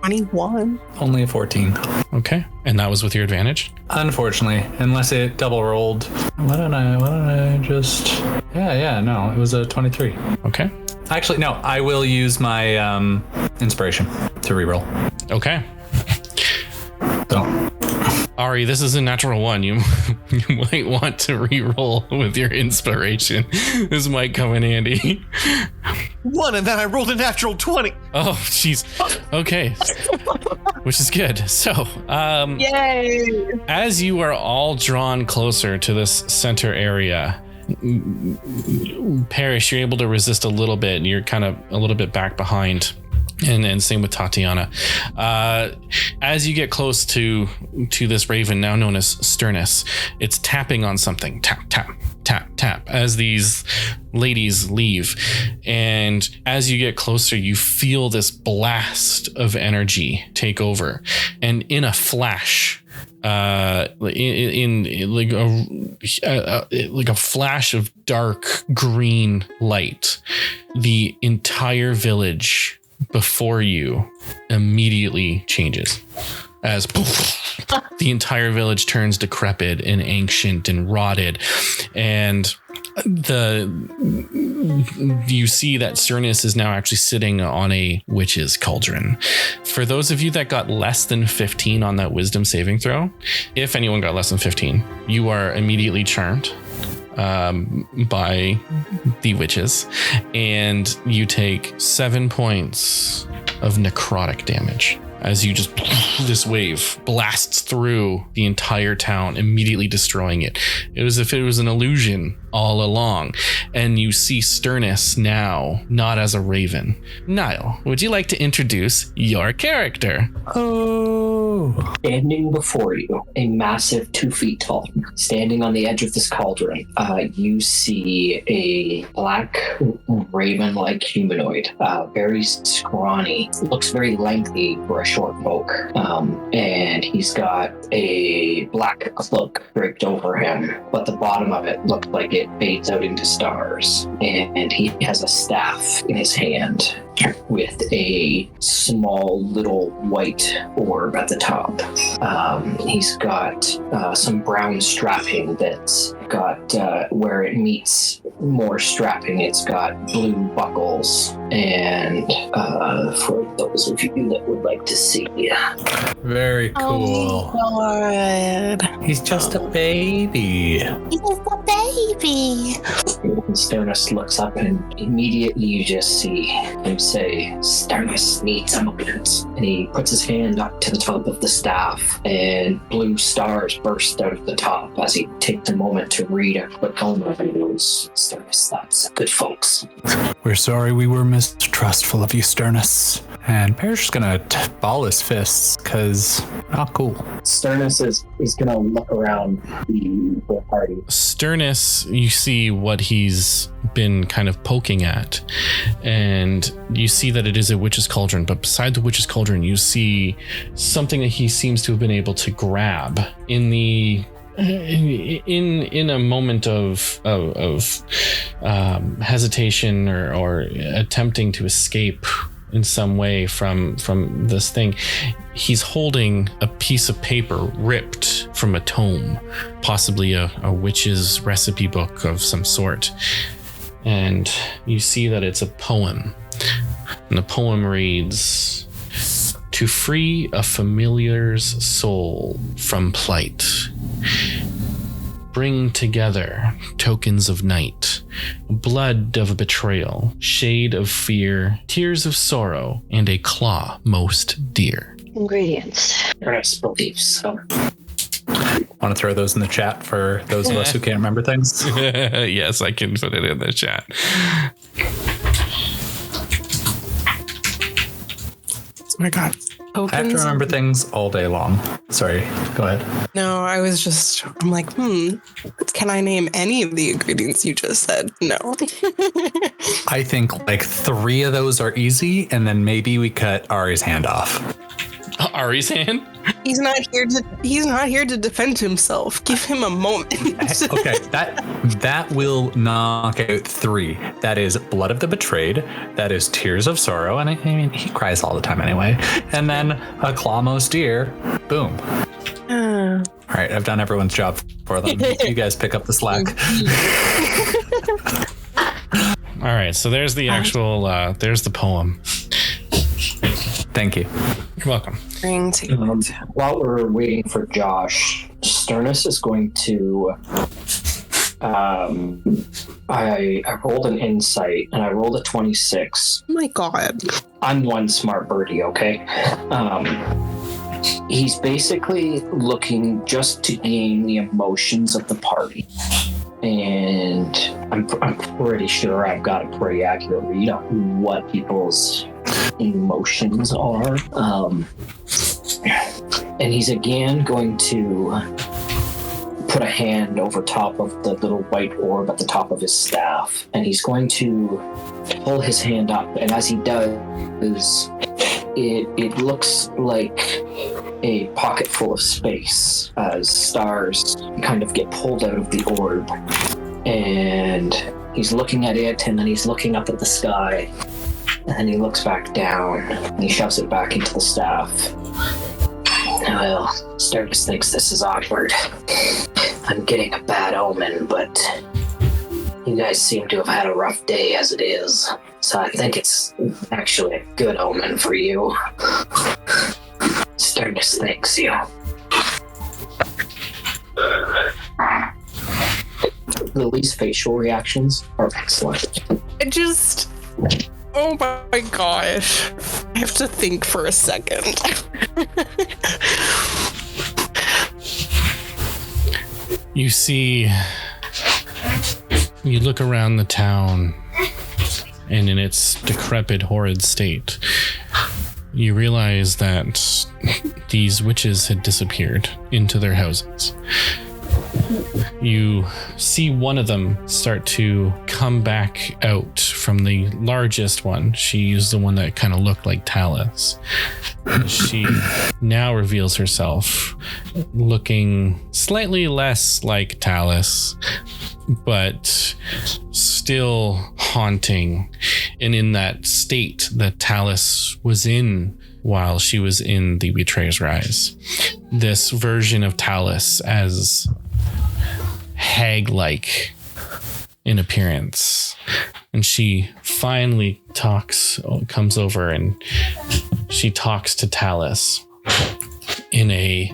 21. Only a 14. Okay, and that was with your advantage? Unfortunately, unless it double rolled. Why don't I just... Yeah, no, it was a 23. Okay. Actually, no, I will use my inspiration to reroll. Okay. So. Ari, this is a natural 1. You might want to re-roll with your inspiration. This might come in handy. 1, and then I rolled a natural 20. Oh, jeez. Okay. Which is good. So, Yay! As you are all drawn closer to this center area, Parrish, you're able to resist a little bit, and you're kind of a little bit back behind. And same with Tatiana. As you get close to this raven, now known as Sternus, it's tapping on something. Tap, tap, tap, tap, as these ladies leave. And as you get closer, you feel this blast of energy take over. And in a flash, like a flash of dark green light, the entire village before you immediately changes as poof, the entire village turns decrepit and ancient and rotted, and you see that Sternus is now actually sitting on a witch's cauldron. For those of you that got less than 15 on that wisdom saving throw, if anyone got less than 15, you are immediately charmed by the witches, and you take 7 points of necrotic damage as you just this wave blasts through the entire town, immediately destroying it. It was as if it was an illusion all along. And you see Sternus now not as a raven. Niall, would you like to introduce your character? Oh. Standing before you, a massive 2 feet tall, standing on the edge of this cauldron, you see a black raven-like humanoid, very scrawny, looks very lengthy for a short folk, and he's got a black cloak draped over him, but the bottom of it looked like it fades out into stars, and he has a staff in his hand with a small little white orb at the top. He's got some brown strapping that's got where it meets more strapping, it's got blue buckles, and for those of you that would like to see. Very cool. Oh my God. He's just a baby. He's just a baby. Sternus looks up, and immediately you just see him say, "Sternus needs a moment." And he puts his hand up to the top of the staff, and blue stars burst out of the top as he takes a moment to read a quick omen. And he goes, "Sternus, that's good folks." We're sorry we were mistrustful of you, Sternus. And Parrish is gonna ball his fists, because not cool. Sternus is gonna look around the party. Sternus, you see what he's been kind of poking at, and you see that it is a witch's cauldron, but beside the witch's cauldron you see something that he seems to have been able to grab. In the in a moment of hesitation or attempting to escape in some way from this thing, he's holding a piece of paper ripped from a tome, possibly a witch's recipe book of some sort. And you see that it's a poem. And the poem reads, "To free a familiar's soul from plight, bring together tokens of night, blood of a betrayal, shade of fear, tears of sorrow, and a claw most dear." Ingredients. Ernest believes so. Want to throw those in the chat for those of us who can't remember things? Yes, I can put it in the chat. Oh my God. I have to remember things all day long. Sorry, go ahead. No, I'm like, can I name any of the ingredients you just said? No. I think like 3 of those are easy, and then maybe we cut Ari's hand off. Ari's hand? He's not here to defend himself. Give him a moment. Okay, that will knock out 3. That is blood of the betrayed. That is tears of sorrow, and I mean he cries all the time anyway. And then a claw most dear. Boom. All right, I've done everyone's job for them. You guys pick up the slack. All right, so there's the actual. There's the poem. Thank you. You're welcome. While we're waiting for Josh, Sternus is going to. I rolled an insight and I rolled a 26. Oh my God. I'm one smart birdie, okay? He's basically looking just to gain the emotions of the party. And I'm pretty sure I've got a pretty accurate read on what people's emotions are. And he's again going to put a hand over top of the little white orb at the top of his staff, and he's going to pull his hand up, and as he does, it looks like a pocket full of space as stars kind of get pulled out of the orb, and he's looking at it, and then he's looking up at the sky, and then he looks back down and he shoves it back into the staff. Well, Sturgis thinks this is awkward. I'm getting a bad omen, but you guys seem to have had a rough day as it is. So I think it's actually a good omen for you. Sturgis thanks you. Lily's facial reactions are excellent. Oh my gosh. I have to think for a second. You see, you look around the town, and in its decrepit, horrid state, you realize that these witches had disappeared into their houses. You see one of them start to come back out from the largest one. She's the one that kind of looked like Talus. She now reveals herself looking slightly less like Talus, but still haunting and in that state that Talus was in while she was in the Betrayer's Rise. This version of Talus as hag-like in appearance. And she finally comes over and she talks to Talus in a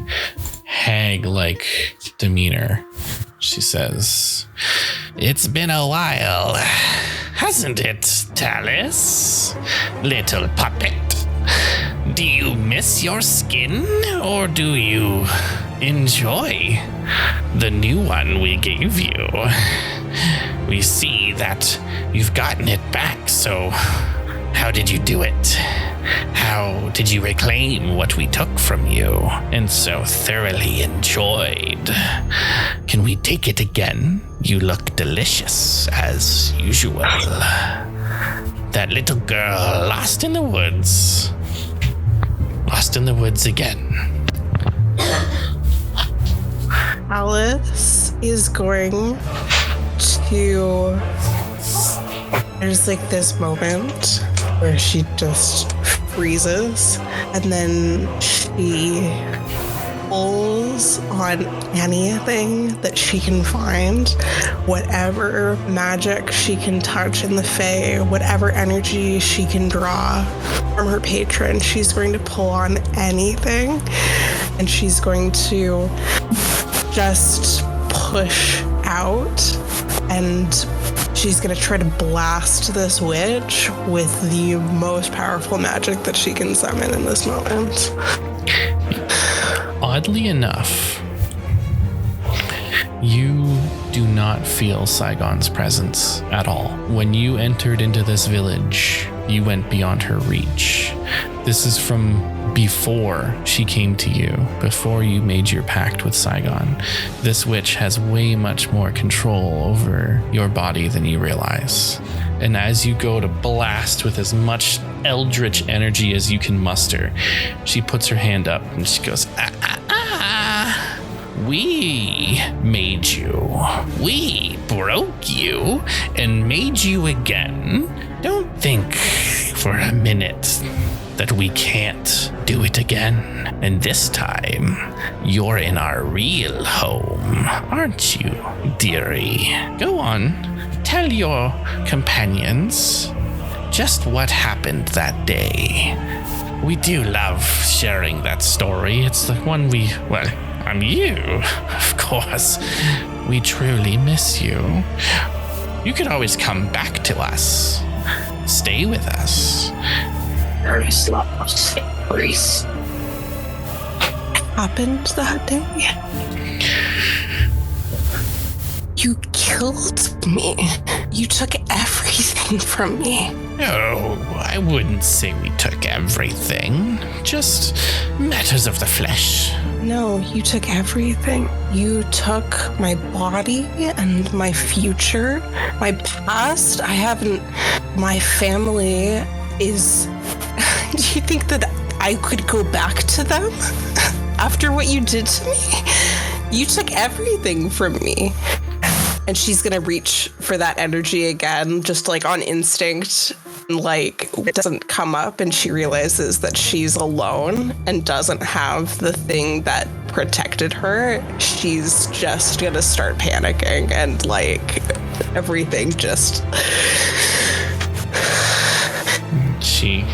hag-like demeanor. She says, "It's been a while, hasn't it, Talus? Little puppet. Do you miss your skin, or do you enjoy the new one we gave you? We see that you've gotten it back, so how did you do it? How did you reclaim what we took from you and so thoroughly enjoyed? Can we take it again? You look delicious as usual. That little girl lost in the woods. Lost in the woods again. Alice is going to... There's like this moment where she just freezes, and then she pulls on anything that she can find, whatever magic she can touch in the Fae, whatever energy she can draw from her patron. She's going to pull on anything, and she's going to just push out, and she's going to try to blast this witch with the most powerful magic that she can summon in this moment. Oddly enough, you do not feel Saigon's presence at all. When you entered into this village, you went beyond her reach. This is from before she came to you, before you made your pact with Saigon. This witch has way much more control over your body than you realize. And as you go to blast with as much eldritch energy as you can muster, she puts her hand up and she goes, we made you. We broke you and made you again. Don't think for a minute that we can't do it again. And this time, you're in our real home, aren't you, dearie? Go on, tell your companions just what happened that day. We do love sharing that story. It's the one I'm you, of course. We truly miss you. You could always come back to us. Stay with us. Ernest loves stories. Happened that day? You killed me. You took everything from me. Oh, I wouldn't say we took everything. Just matters of the flesh. No, you took everything. You took my body and my future, my past. My family is... Do you think that I could go back to them after what you did to me? You took everything from me. And she's gonna reach for that energy again, just like on instinct. Like, it doesn't come up, and she realizes that she's alone and doesn't have the thing that protected her. She's just gonna start panicking, and like everything just... She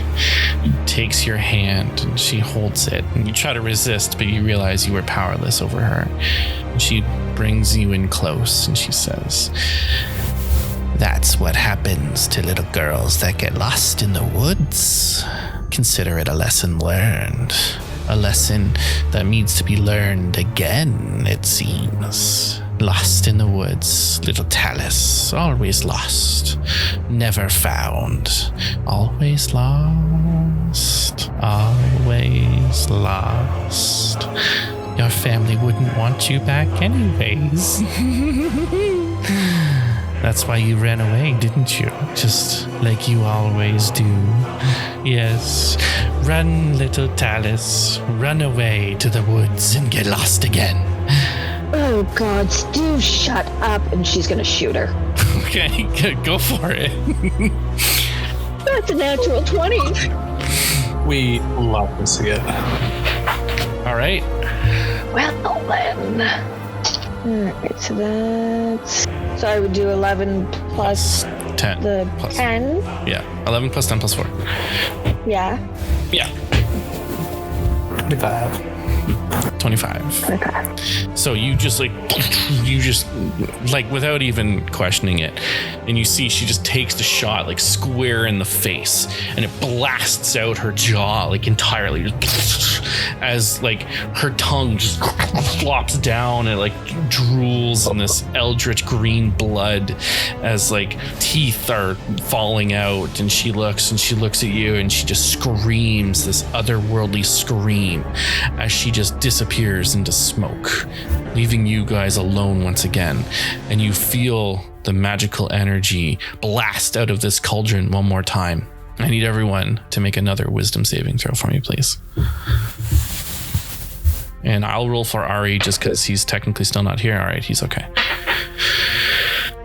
takes your hand and she holds it, and you try to resist, but you realize you were powerless over her. And she brings you in close and she says, "That's what happens to little girls that get lost in the woods. Consider it a lesson learned. A lesson that needs to be learned again, it seems. Lost in the woods, little Talus, always lost, never found, always lost, always lost. Your family wouldn't want you back anyways." That's why you ran away, didn't you? Just like you always do. Yes, run, little Talus, run away to the woods and get lost again. Oh God, Stu, shut up. And she's gonna shoot her. Okay, go for it. That's a natural 20. We love to see it. All right. Well then. Alright, so that's... So I would do 11 plus 10. the plus. 10. Yeah, 11 plus 10 plus 4. Yeah. Yeah. 25. Okay. So you just without even questioning it, and you see she just takes the shot like square in the face, and it blasts out her jaw like entirely, as like her tongue just flops down and like drools in this eldritch green blood as like teeth are falling out, and she looks at you and she just screams this otherworldly scream as she just disappears into smoke, leaving you guys alone once again. And you feel the magical energy blast out of this cauldron one more time. I need everyone to make another wisdom saving throw for me, please. And I'll roll for Ari just because he's technically still not here. All right, he's okay.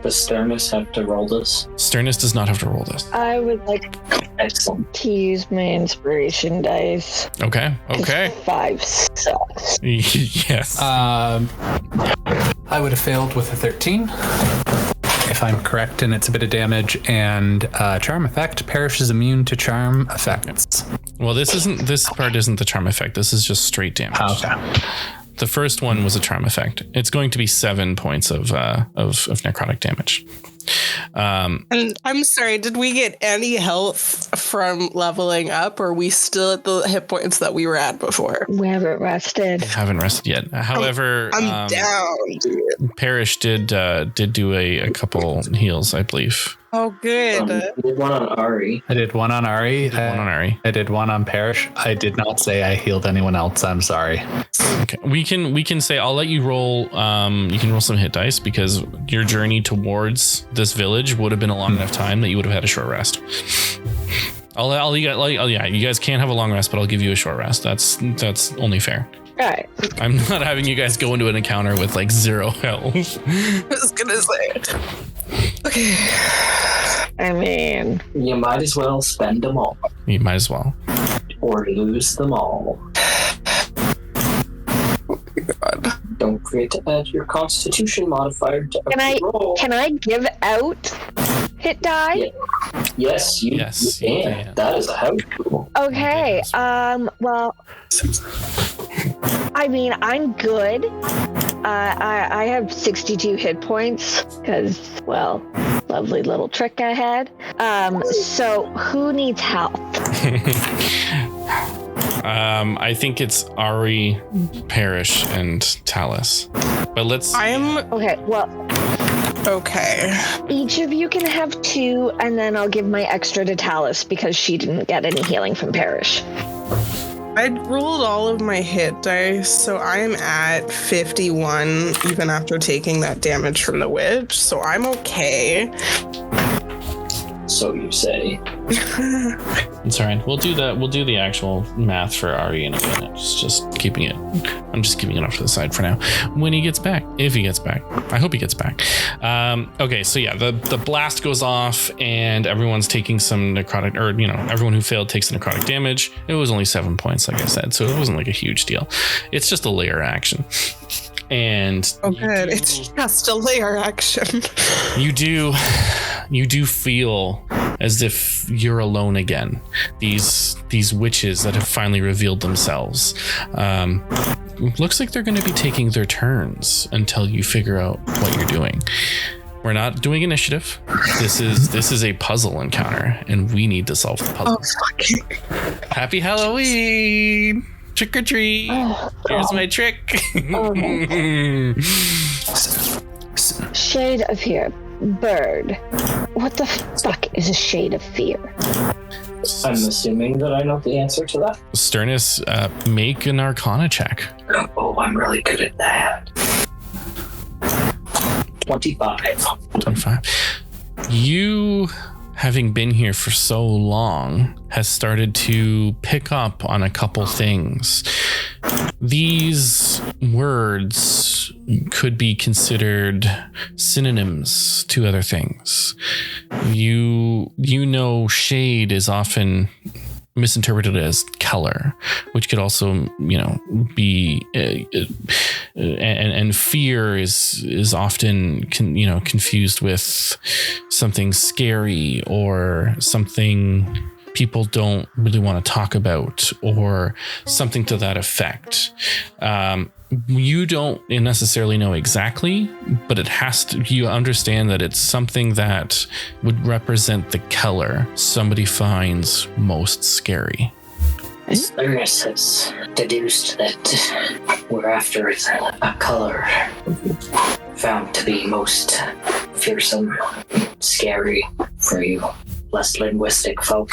Does Sternness have to roll this? Sternness does not have to roll this. I would like Excellent. to use my inspiration dice. Okay. 'Cause 5 sucks. Yes. I would have failed with a 13. If I'm correct, and it's a bit of damage, and charm effect. Perish is immune to charm effects. Well, this part isn't the charm effect. This is just straight damage. Okay. The first one was a charm effect. It's going to be 7 points of necrotic damage. And I'm sorry, did we get any health from leveling up, or are we still at the hit points that we were at before? We haven't rested. Haven't rested yet. However, I'm down, dude. Parrish did do a couple heals, I believe. Oh, good. You did one on Ari. I did one on Ari. One on Ari. I did one on Perish. I did not say I healed anyone else. I'm sorry. Okay, we can say I'll let you roll. You can roll some hit dice because your journey towards this village would have been a long enough time that you would have had a short rest. You guys can't have a long rest, but I'll give you a short rest. That's only fair. All right. I'm not having you guys go into an encounter with like 0 health. I was gonna say. Okay. I mean, You might as well spend them all. You might as well. Or lose them all. God. Don't forget to add your constitution modifier to every roll. can I give out hit die? Yeah. Yes, you can. That is a house rule. Okay. Well, I mean, I'm good. I have 62 hit points because, well, lovely little trick I had. So who needs help? I think it's Ari, Parrish, and Talus. But Okay, well, Okay. each of you can have 2, and then I'll give my extra to Talus because she didn't get any healing from Parrish. I rolled all of my hit dice, so I'm at 51 even after taking that damage from the witch, so I'm okay. So you say. It's all right. We'll do the actual math for Ari in a minute. I'm just keeping it off to the side for now. When he gets back, if he gets back, I hope he gets back. Okay, so yeah, the blast goes off and everyone's taking some necrotic, or everyone who failed takes the necrotic damage. It was only 7 points, like I said, so it wasn't like a huge deal. It's just a layer action. And good. It's just a layer action. You do feel as if you're alone again. These witches that have finally revealed themselves. Looks like they're going to be taking their turns until you figure out what you're doing. We're not doing initiative. This is a puzzle encounter, and we need to solve the puzzle. Oh, fucking. Happy Halloween! Trick or treat! Here's my trick. Shade of fear. Bird. What the fuck is a shade of fear? I'm assuming that I know the answer to that. Sternness, make an Arcana check. Oh, I'm really good at that. 25. You, having been here for so long, has started to pick up on a couple things. These words could be considered synonyms to other things. You know, shade is often misinterpreted as color, which could also, be, and fear is often, confused with something scary or something people don't really want to talk about or something to that effect. You don't necessarily know exactly, but you understand that it's something that would represent the color somebody finds most scary. Sternness has deduced that we're after a color found to be most fearsome, scary for you less linguistic folk.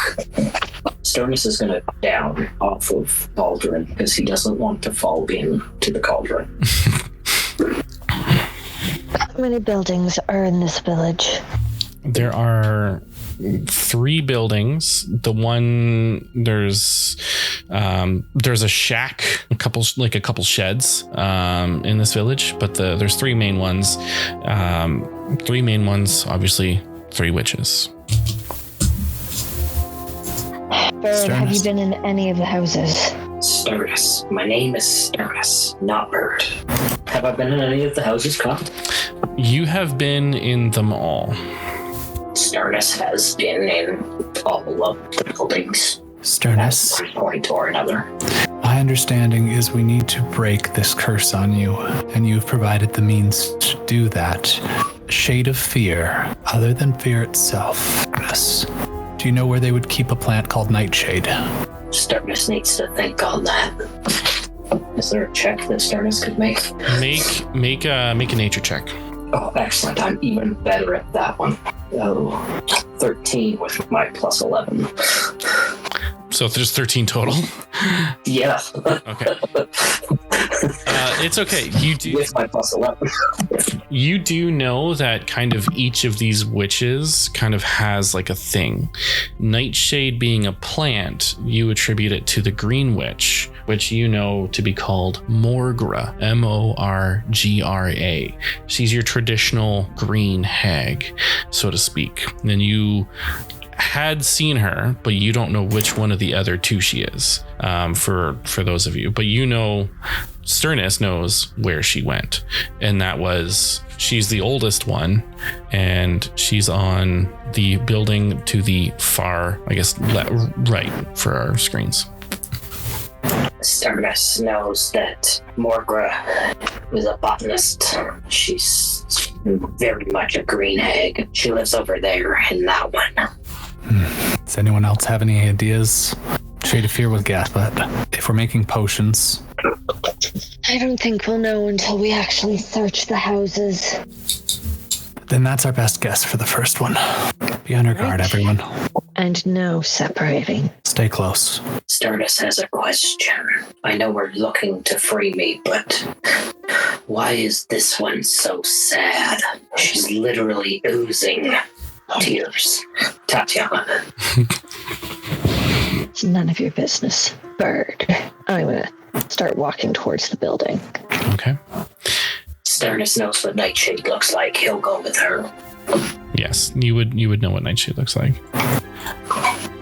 Sternness is going to down off of Baldwin because he doesn't want to fall into the cauldron. How many buildings are in this village? There are 3 buildings. There's a shack a couple sheds in this village, but there's 3 main ones. 3 main ones, obviously 3 witches. Bird, have you been in any of the houses? Stardust. My name is Stardust, not Bird. Have I been in any of the houses, Cop? You have been in them all. Stardust has been in all of the buildings. Stardust. At one point or another. My understanding is we need to break this curse on you, and you've provided the means to do that. Shade of fear, other than fear itself. Yes. Do you know where they would keep a plant called Nightshade? Stardust needs to think on that. Is there a check that Stardust could make? Make a nature check. Oh, excellent. I'm even better at that one. Oh, 13 with my plus 11. So there's 13 total? Yeah. Okay. It's okay. You do. With my plus 11. You do know that kind of each of these witches kind of has like a thing. Nightshade being a plant, you attribute it to the green witch, which you know to be called Morgra, Morgra. She's your traditional green hag, so to speak. And then you had seen her, but you don't know which one of the other 2 she is, for those of you. But you know, Sternus knows where she went, and that was, she's the oldest one, and she's on the building to the far, I guess, right for our screens. Stardust knows that Morgra is a botanist. She's very much a green hag. She lives over there in that one. Does anyone else have any ideas? Shade of fear would get, but if we're making potions... I don't think we'll know until we actually search the houses. Then that's our best guess for the first one. Be on your guard, everyone. And no separating. Stay close. Stardust has a question. I know we're looking to free me, but why is this one so sad? She's literally oozing tears. Tatiana. It's none of your business, Bird. I'm gonna start walking towards the building. Okay. Stardust knows what Nightshade looks like. He'll go with her. Yes, you would know what Nightshade looks like.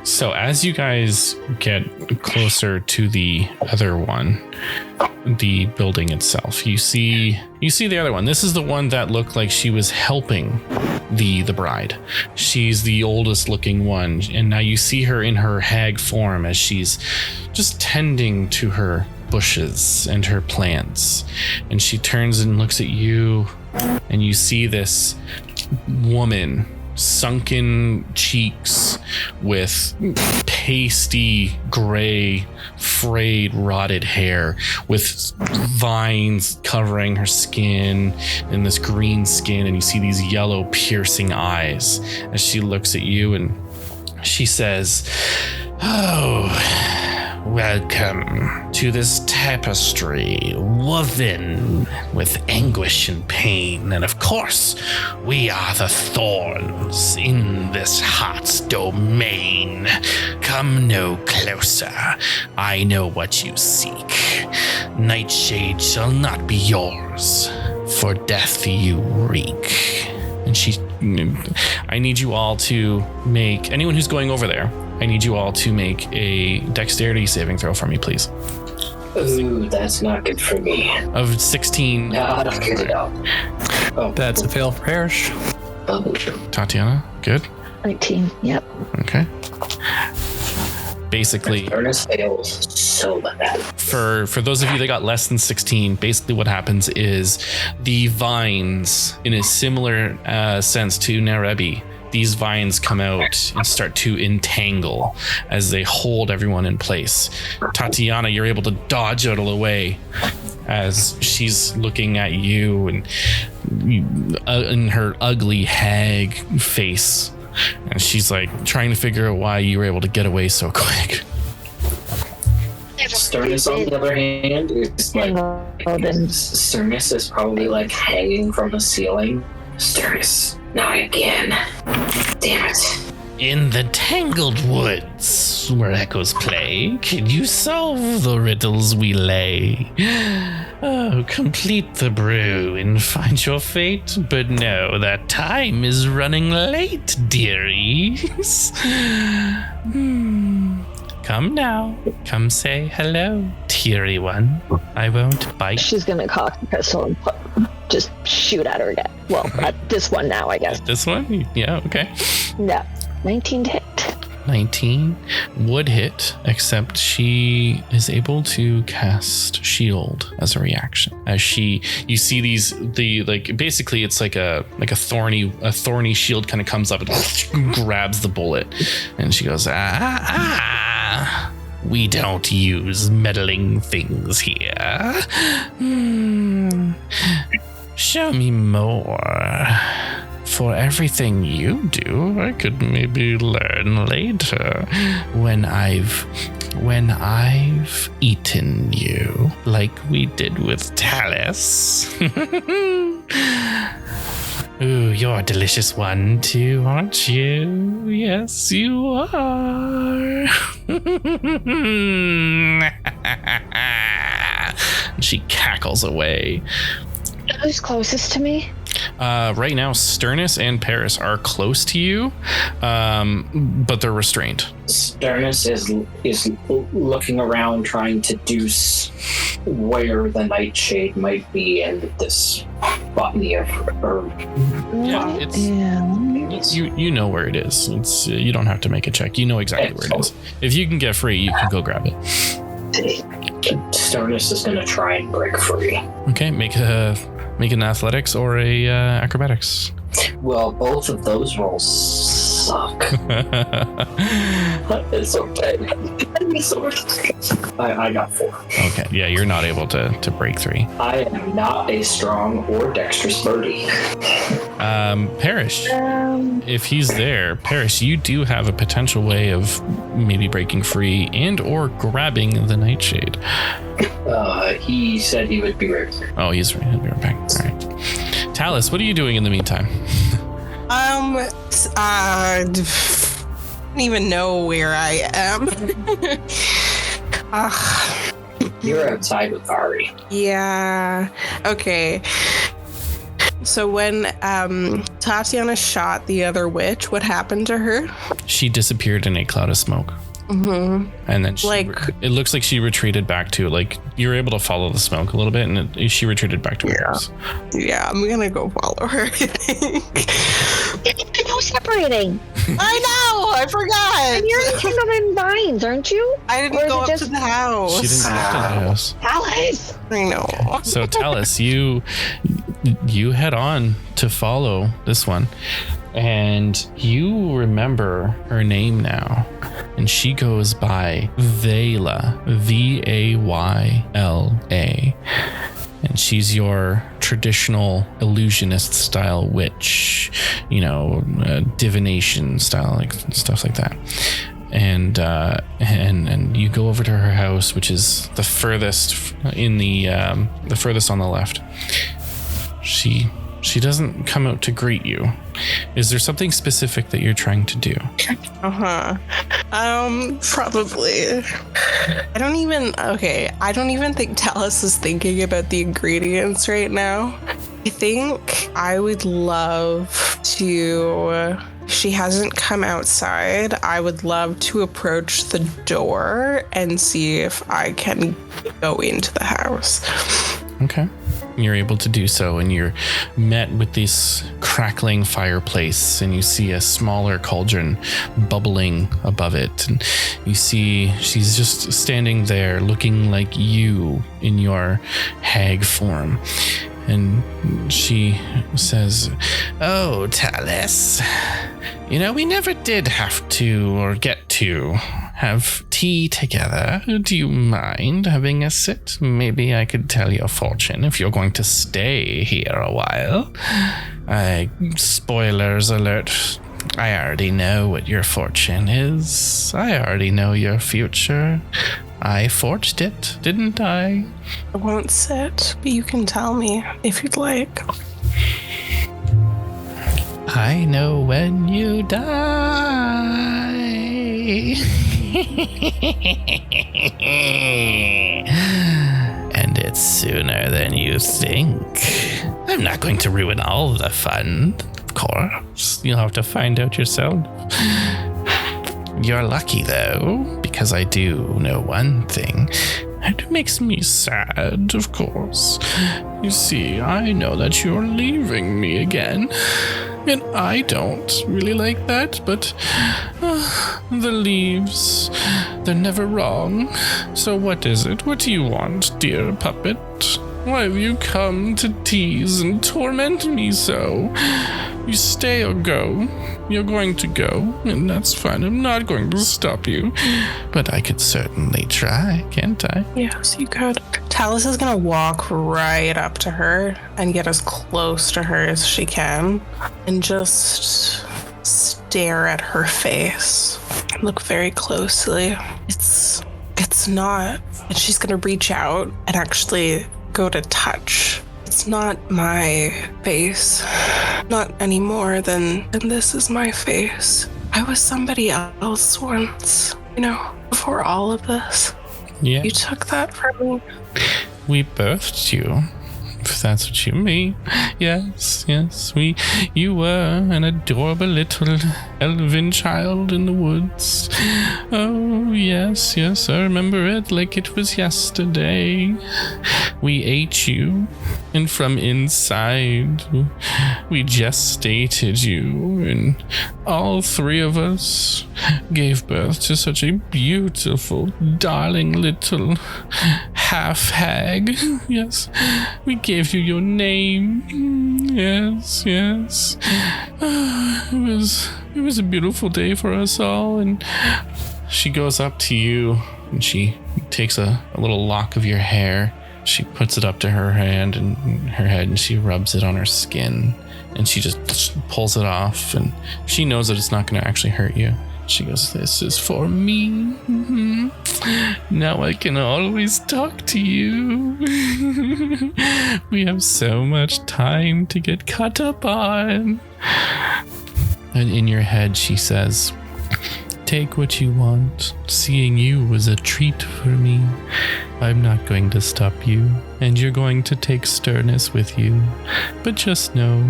So as you guys get closer to the other one, the building itself, you see the other one. This is the one that looked like she was helping the bride. She's the oldest looking one, and now you see her in her hag form as she's just tending to her bushes and her plants. And she turns and looks at you, and you see this woman, sunken cheeks with pasty gray frayed rotted hair, with vines covering her skin and this green skin, and you see these yellow piercing eyes as she looks at you, and she says, "Oh, welcome to this tapestry woven with anguish and pain, and of course we are the thorns in this heart's domain. Come no closer, I know what you seek. Nightshade shall not be yours, for death you reek." And I need you all to make, anyone who's going over there, I need you all to make a dexterity saving throw for me, please. Ooh, that's not good for me. Of 16. No, that's good enough. Oh, That's a fail for Parrish. Tatiana, good? 19, yep. Okay. Basically, Ernest fails so bad. for those of you that got less than 16, basically what happens is the vines, in a similar sense to Nerebi, these vines come out and start to entangle as they hold everyone in place. Tatiana, you're able to dodge out of the way as she's looking at you and in her ugly hag face. And she's like trying to figure out why you were able to get away so quick. Sternus, on the other hand, is like Sternus is probably like hanging from the ceiling. Sternus, not again. Damn it. In the tangled woods where echoes play, can you solve the riddles we lay? Oh, complete the brew and find your fate. But no, that time is running late, dearies. Come now. Come say hello, teary one. I won't bite. She's gonna cock the pistol and just shoot at her again. Well, at this one now, I guess. This one? Yeah, okay. Yeah. 19 to hit. 19 would hit, except she is able to cast shield as a reaction. As you see basically it's like a thorny shield kind of comes up and grabs the bullet, and she goes, we don't use meddling things here. Show me more. For everything you do, I could maybe learn later when I've eaten you, like we did with Talus. Ooh, you're a delicious one too, aren't you? Yes, you are. She cackles away. Who's closest to me? Right now, Sternus and Paris are close to you, but they're restrained. Sternus is looking around, trying to deduce where the nightshade might be in this botany of herb. Yeah, you know where it is. It's you don't have to make a check. You know exactly where it is. If you can get free, you can go grab it. Sternus is going to try and break free. Okay, make an athletics or a acrobatics. Well, both of those rolls suck. It's okay. I got 4. Okay, yeah, you're not able to break 3. I am not a strong or dexterous birdie. Parrish, if he's there, Parrish, you do have a potential way of maybe breaking free and or grabbing the nightshade. He said he would be right back. Oh, he'll be right back. All right. Talus, what are you doing in the meantime? I don't even know where I am. You're outside with Ari. Yeah. Okay. So when Tatiana shot the other witch, what happened to her? She disappeared in a cloud of smoke. Mm-hmm. And then it looks like she retreated back to, you're able to follow the smoke a little bit, and she retreated back to her house. Yeah, I'm gonna go follow her, I think. No separating. I know, I forgot. And you're tangled in vines, aren't you? I didn't go up to the house. She didn't go up to the house. Alice! I know. So Talus, you head on to follow this one, and you remember her name now, and she goes by Vayla, Vayla, and she's your traditional illusionist style witch, divination style, like stuff like that. And you go over to her house, which is the furthest the furthest on the left. She doesn't come out to greet you. Is there something specific that you're trying to do? Probably. I don't even think Talus is thinking about the ingredients right now. I think I would love to, if she hasn't come outside, I would love to approach the door and see if I can go into the house. Okay. You're able to do so, and you're met with this crackling fireplace, and you see a smaller cauldron bubbling above it, and you see she's just standing there looking like you in your hag form, and she says, "Oh, Talus, we never did have to or get to have tea together. Do you mind having a sit? Maybe I could tell your fortune if you're going to stay here a while. Spoilers alert. I already know what your fortune is. I already know your future. I forged it, didn't I? I won't sit, but you can tell me if you'd like. I know when you die. day. And it's sooner than you think. I'm not going to ruin all the fun, of course. You'll have to find out yourself. You're lucky, though, because I do know one thing. It makes me sad, of course. You see, I know that you're leaving me again. And I don't really like that, but the leaves, they're never wrong. So what is it? What do you want, dear puppet? Why have you come to tease and torment me so? You stay or go. You're going to go, and that's fine. I'm not going to stop you. But I could certainly try, can't I? Yes, you could. Talus is going to walk right up to her and get as close to her as she can and just stare at her face. Look very closely. It's not. And she's going to reach out and actually go to touch. It's not my face. Not any more than this is my face. I was somebody else once, before all of this. Yeah. You took that from me. We birthed you, if that's what you mean. Yes. You were an adorable little elven child in the woods. Oh, yes, I remember it like it was yesterday. We ate you, and from inside, we gestated you, and all three of us gave birth to such a beautiful, darling little half-hag. Yes, we gave you your name. Yes. It was a beautiful day for us all, and she goes up to you, and she takes a little lock of your hair. She puts it up to her hand and her head, and she rubs it on her skin, and she just pulls it off, and she knows that it's not going to actually hurt you. She goes, "This is for me. Mm-hmm. Now I can always talk to you. We have so much time to get caught up on." And in your head, she says, "Take what you want. Seeing you was a treat for me. I'm not going to stop you, and you're going to take sternness with you. But just know,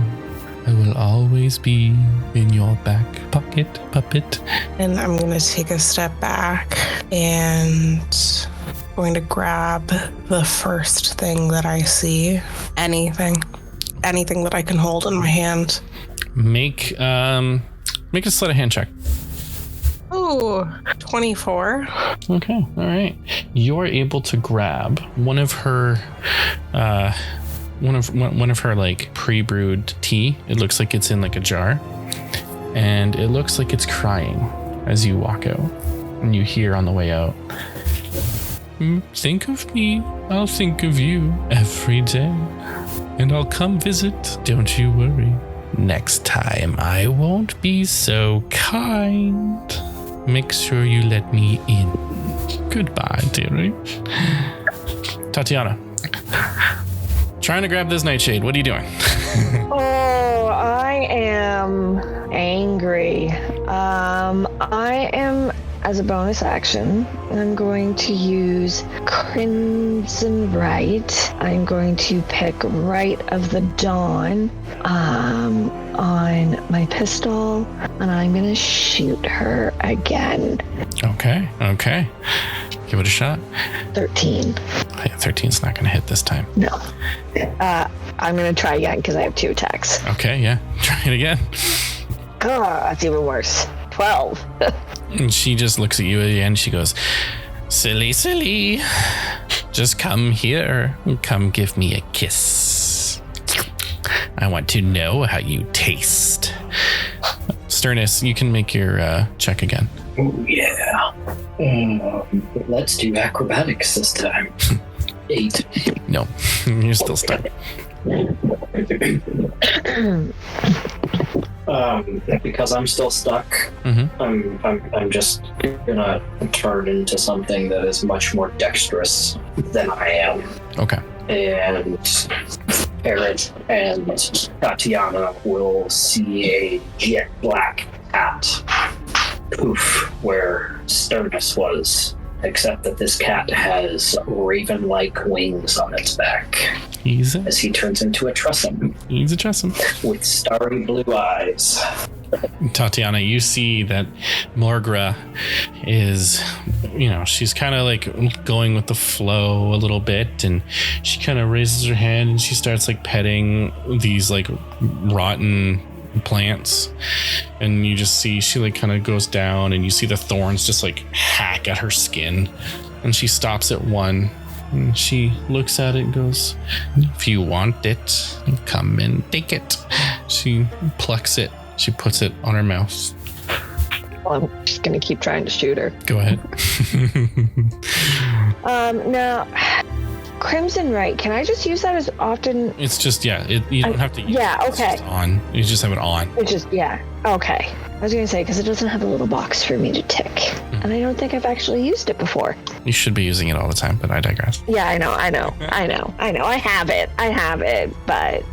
I will always be in your back pocket, puppet." And I'm going to take a step back and going to grab the first thing that I see. Anything that I can hold in my hand. Make a sleight of hand check. Oh, 24. Okay, all right. You're able to grab one of her like pre-brewed tea. It looks like it's in like a jar, and it looks like it's crying as you walk out, and you hear on the way out, "Think of me, I'll think of you every day, and I'll come visit, don't you worry. Next time I won't be so kind. Make sure you let me in. Goodbye, dearie." Tatiana, trying to grab this nightshade. What are you doing? Oh, I am angry. I am, as a bonus action, I'm going to use Crimson Right. I'm going to pick Right of the Dawn on my pistol, and I'm going to shoot her again. Okay. Give it a shot. 13. Oh, yeah, 13's not going to hit this time. No. I'm going to try again because I have 2 attacks. Okay, yeah. Try it again. Oh, that's even worse. 12. And she just looks at you again. She goes, Silly. Just come here. Come give me a kiss. I want to know how you taste. Sternness, you can make your check again. Oh, yeah. Let's do acrobatics this time. 8. No, you're still stuck. Because I'm still stuck, I'm just gonna turn into something that is much more dexterous than I am. Okay. And Parrot and Tatiana will see a jet black cat poof where Stardust was, except that this cat has raven-like wings on its back as he turns into a Tressum. He's a Tressum. With starry blue eyes. Tatiana, you see that Morgra is, she's kind of like going with the flow a little bit, and she kind of raises her hand and she starts like petting these like rotten plants, and you just see she like kind of goes down and you see the thorns just like hack at her skin, and she stops at one and she looks at it and goes, "If you want it, come and take it." She plucks it. She puts it on her mouth. Well, I'm just going to keep trying to shoot her. Go ahead. Now, Crimson Right, can I just use that as often? It's just, you don't have to use it. Yeah, It's okay. just on. You just have it on. It's just, okay. I was going to say, because it doesn't have a little box for me to tick. And I don't think I've actually used it before. You should be using it all the time, but I digress. Yeah, I know. I have it, but...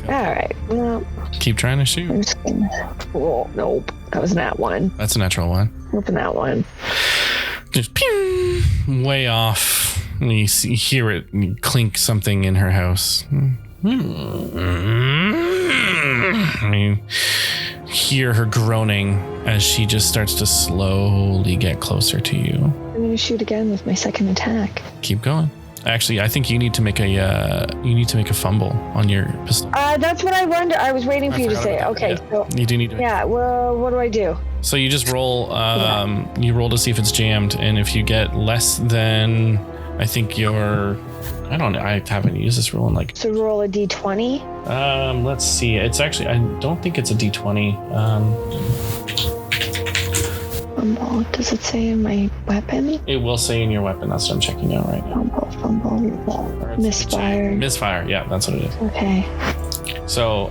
All right, well... Keep trying to shoot. I'm just gonna... Oh, nope. That was that one. That's a natural one. Open that one. Just pew, way off. And you hear it clink something in her house. You hear her groaning as she just starts to slowly get closer to you. I'm gonna shoot again with my second attack. Keep going. Actually, I think you need to make a fumble on your pistol. That's what I wondered. I was waiting for you to forgot say. about that, Okay, yeah. so You do need to. yeah. Well, what do I do? So you just roll. You roll to see if it's jammed, and if you get less than, I think you're. I don't know. I haven't used this rule in like. So roll a d20. Let's see. It's actually. I don't think it's a d20. Fumble. Does it say in my weapon? It will say in your weapon. That's what I'm checking out right now. Fumble. Misfire. Misfire. Yeah, that's what it is. Okay. So,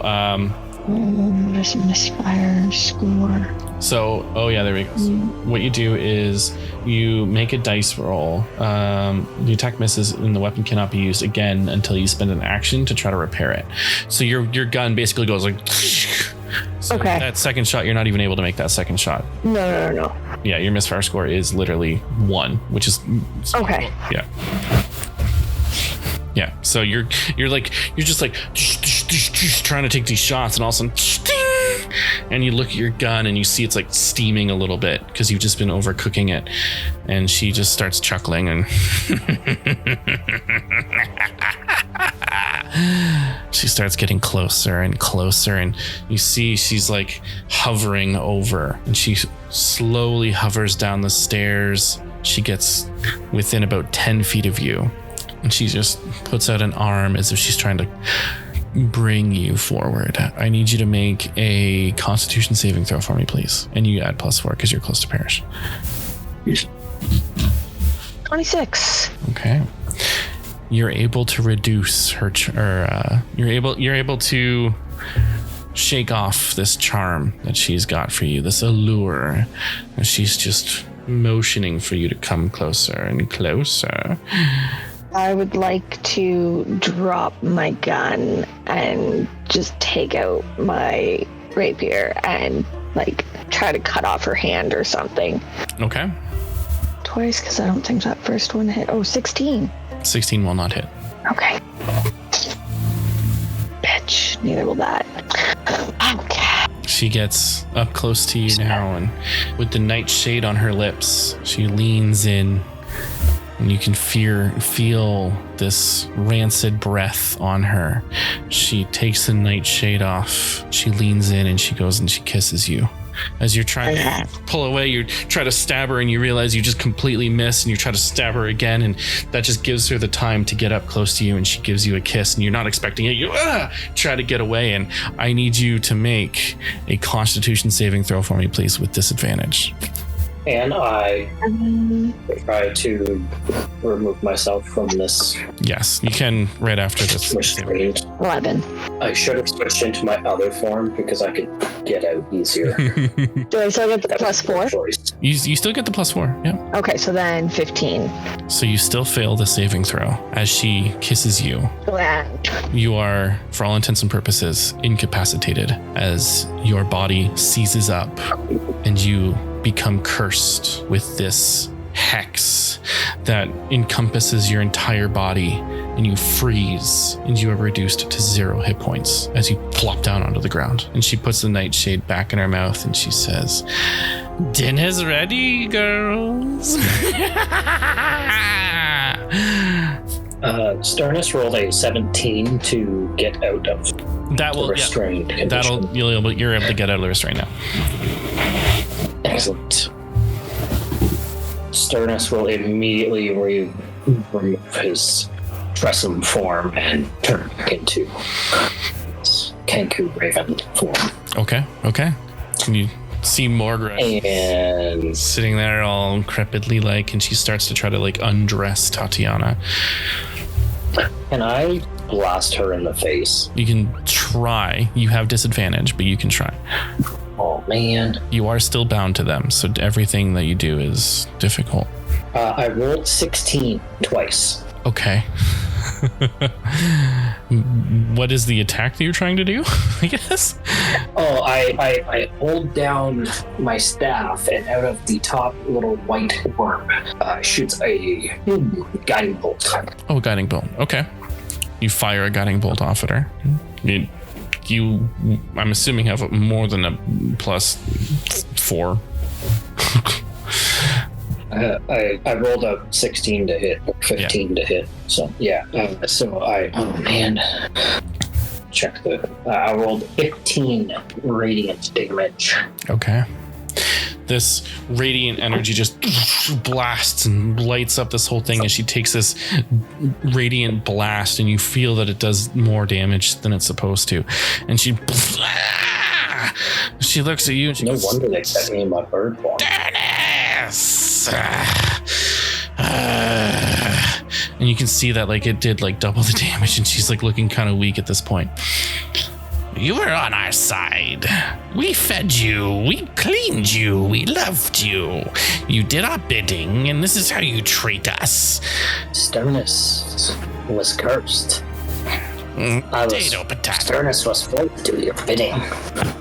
There's a misfire score. So, oh yeah, there we go. So what you do is you make a dice roll. The attack misses and the weapon cannot be used again until you spend an action to try to repair it. So your gun basically goes like. So Okay. that second shot, you're not even able to make that second shot. No. Yeah, your misfire score is literally 1, which is Okay. Yeah. Yeah. So you're just like trying to take these shots, and all of a sudden, and you look at your gun and you see it's like steaming a little bit because you've just been overcooking it. And she just starts chuckling and she starts getting closer and closer, and you see she's like hovering over, and she slowly hovers down the stairs. She gets within about 10 feet of you, and she just puts out an arm as if she's trying to bring you forward. I need you to make a Constitution saving throw for me, please. And you add +4 because you're close to perish. 26. Okay. You're able to reduce her, you're able to shake off this charm that she's got for you, this allure, and she's just motioning for you to come closer and closer. I would like to drop my gun and just take out my rapier and like try to cut off her hand or something. Okay. Twice, because I don't think that first one hit. Oh, 16. 16 will not hit. Okay. Bitch, neither will that. Okay. She gets up close to you now, and with the nightshade on her lips, she leans in, and you can feel this rancid breath on her. She takes the nightshade off. She leans in and she goes and she kisses you. As you're trying to pull away, you try to stab her and you realize you just completely miss, and you try to stab her again, and that just gives her the time to get up close to you, and she gives you a kiss, and you're not expecting it. You try to get away, and I need you to make a Constitution saving throw for me, please, with disadvantage. And I try to remove myself from this Yes, you can right after this. restraint. 11. I should have switched into my other form because I could get out easier. Do I still get the That was a +4? choice. You still get the +4, yeah. Okay, so then 15. So you still fail the saving throw as she kisses you. You are, for all intents and purposes, incapacitated as your body seizes up and you become cursed with this hex that encompasses your entire body, and you freeze, and you are reduced to 0 hit points as you plop down onto the ground. And she puts the nightshade back in her mouth and she says, "Dinner's ready, girls." Sternus rolled a 17 to get out of That will, the restrained condition. you're able to get out of the restraint now. Excellent. Sternus will immediately remove his Tressum form and turn back into his Kenku Raven form. Okay. Can you see Morgra And sitting there all crepidly like, and she starts to try to like undress Tatiana. can I blast her in the face? You can try. You have disadvantage, but you can try. Oh man. You are still bound to them, so everything that you do is difficult. I rolled 16 twice. Okay. What is the attack that you're trying to do? I guess. Oh, I hold down my staff, and out of the top little white worm shoots a guiding bolt. Oh, guiding bolt. Okay. You fire a guiding bolt off at her. You I'm assuming, have more than a +4. I rolled a 16 to hit, 15 to hit. So yeah. Oh man. Check the. I rolled 15 radiant damage. Okay. This radiant energy just blasts and lights up this whole thing as she takes this radiant blast, and you feel that it does more damage than it's supposed to. And she looks at you and she No goes, wonder they set me in my bird form. "Dennis!" And you can see that like it did like double the damage, and she's like looking kind of weak at this point. "You were on our side. We fed you, we cleaned you, we loved you. You did our bidding, and this is how you treat us." Sternus was cursed. Potato. Sternus was forced to do your bidding.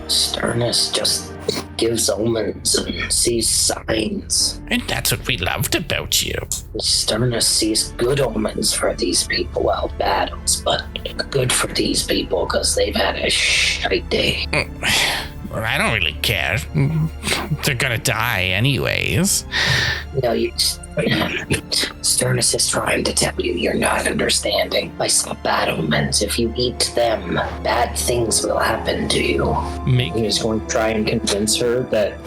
Sternus just gives omens and sees signs. And that's what we loved about you. Sternus sees good omens for these people, well, bad ones, but good for these people because they've had a shite day. Well, I don't really care. They're gonna die anyways. No, Sternus is trying to tell you you're not understanding. I saw bad omens. If you eat them, bad things will happen to you. He was going to try and convince her that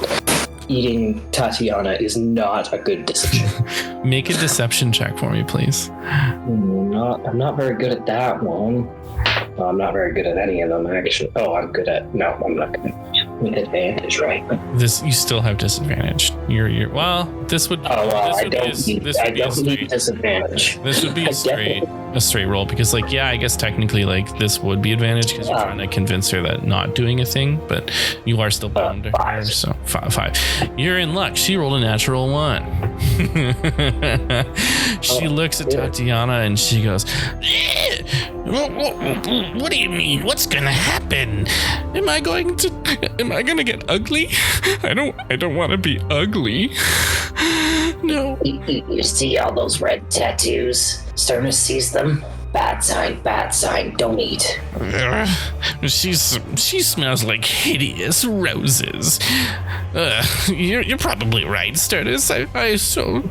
eating Tatiana is not a good decision. Make a deception check for me, please. I'm not very good at that one. Well, I'm not very good at any of them, actually. Oh, I'm good at... No, I'm not good at... With advantage, right? This, you still have disadvantage. You're well, this would... Oh, well, I this don't would need disadvantage. This would be a straight roll, because like, yeah, I guess technically like this would be advantage because you're trying to convince her that not doing a thing, but you are still bound to her, so 5. You're in luck. She rolled a natural 1. She looks at Tatiana and she goes, "What do you mean? What's gonna happen? Am I gonna get ugly? I don't want to be ugly." No. You see all those red tattoos? Sternus sees them. Bad sign, don't eat. She smells like hideous roses. You're probably right, Sternus. I so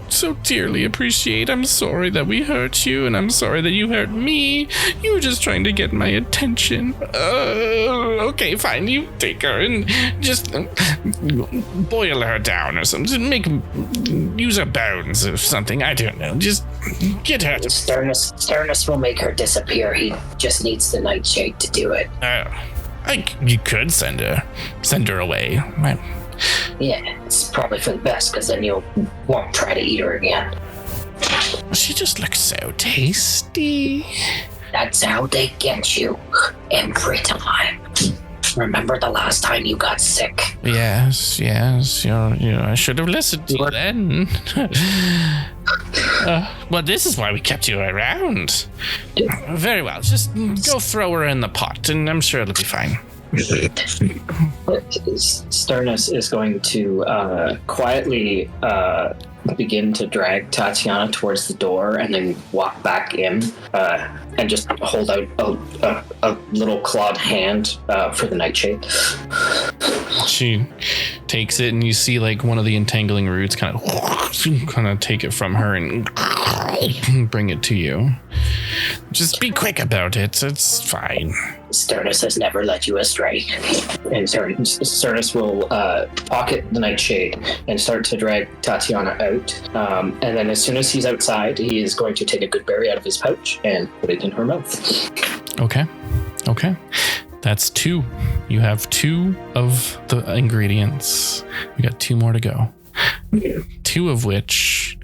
dearly appreciate. I'm sorry that we hurt you, and I'm sorry that you hurt me. You were just trying to get my attention. Okay, fine. You take her and just boil her down or something. Use her bones or something. I don't know. Just get her to... Sternus will make her disappear. He just needs the nightshade to do it. You could send her away. Yeah, it's probably for the best, because then you won't try to eat her again. She just looks so tasty. That's how they get you every time. Remember the last time you got sick? Yes. I should have listened to you then. Well, this is why we kept you around. Very well. Just go throw her in the pot, and I'm sure it'll be fine. Sternus is going to quietly begin to drag Tatiana towards the door and then walk back in and just hold out a little clawed hand for the nightshade. She takes it, and you see like one of the entangling roots kind of take it from her and bring it to you. Just be quick about it. It's fine. Sternus has never led you astray. And Sternus will pocket the nightshade and start to drag Tatiana out. And then as soon as he's outside, he is going to take a good berry out of his pouch and put it in her mouth. Okay. That's 2. You have 2 of the ingredients. We got 2 more to go. 2 of which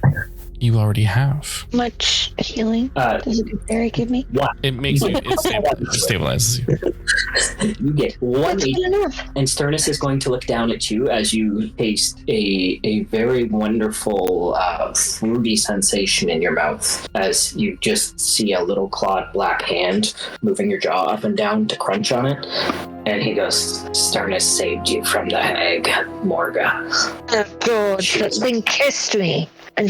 you already have. Much healing does a good berry give me? What? It makes you, it stabilizes you. You get 1 That's good enough. and Sternus is going to look down at you as you taste a very wonderful fruity sensation in your mouth as you just see a little clawed black hand moving your jaw up and down to crunch on it. And he goes, Sternus saved you from the hag, Morga. Oh, God, that thing kissed me. And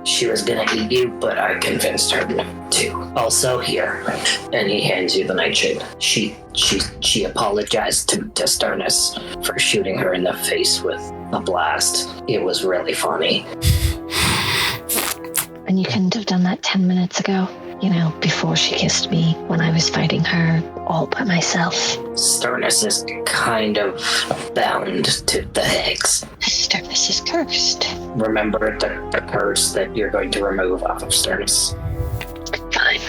She was gonna eat you, but I convinced her to. Also here. And he hands you the nightshade. She apologized to Sternus for shooting her in the face with a blast. It was really funny. And you couldn't have done that 10 minutes ago, before she kissed me when I was fighting her all by myself. Sternus is kind of bound to the hags. Sternus is cursed. Remember the curse that you're going to remove off of Sternus. Fine.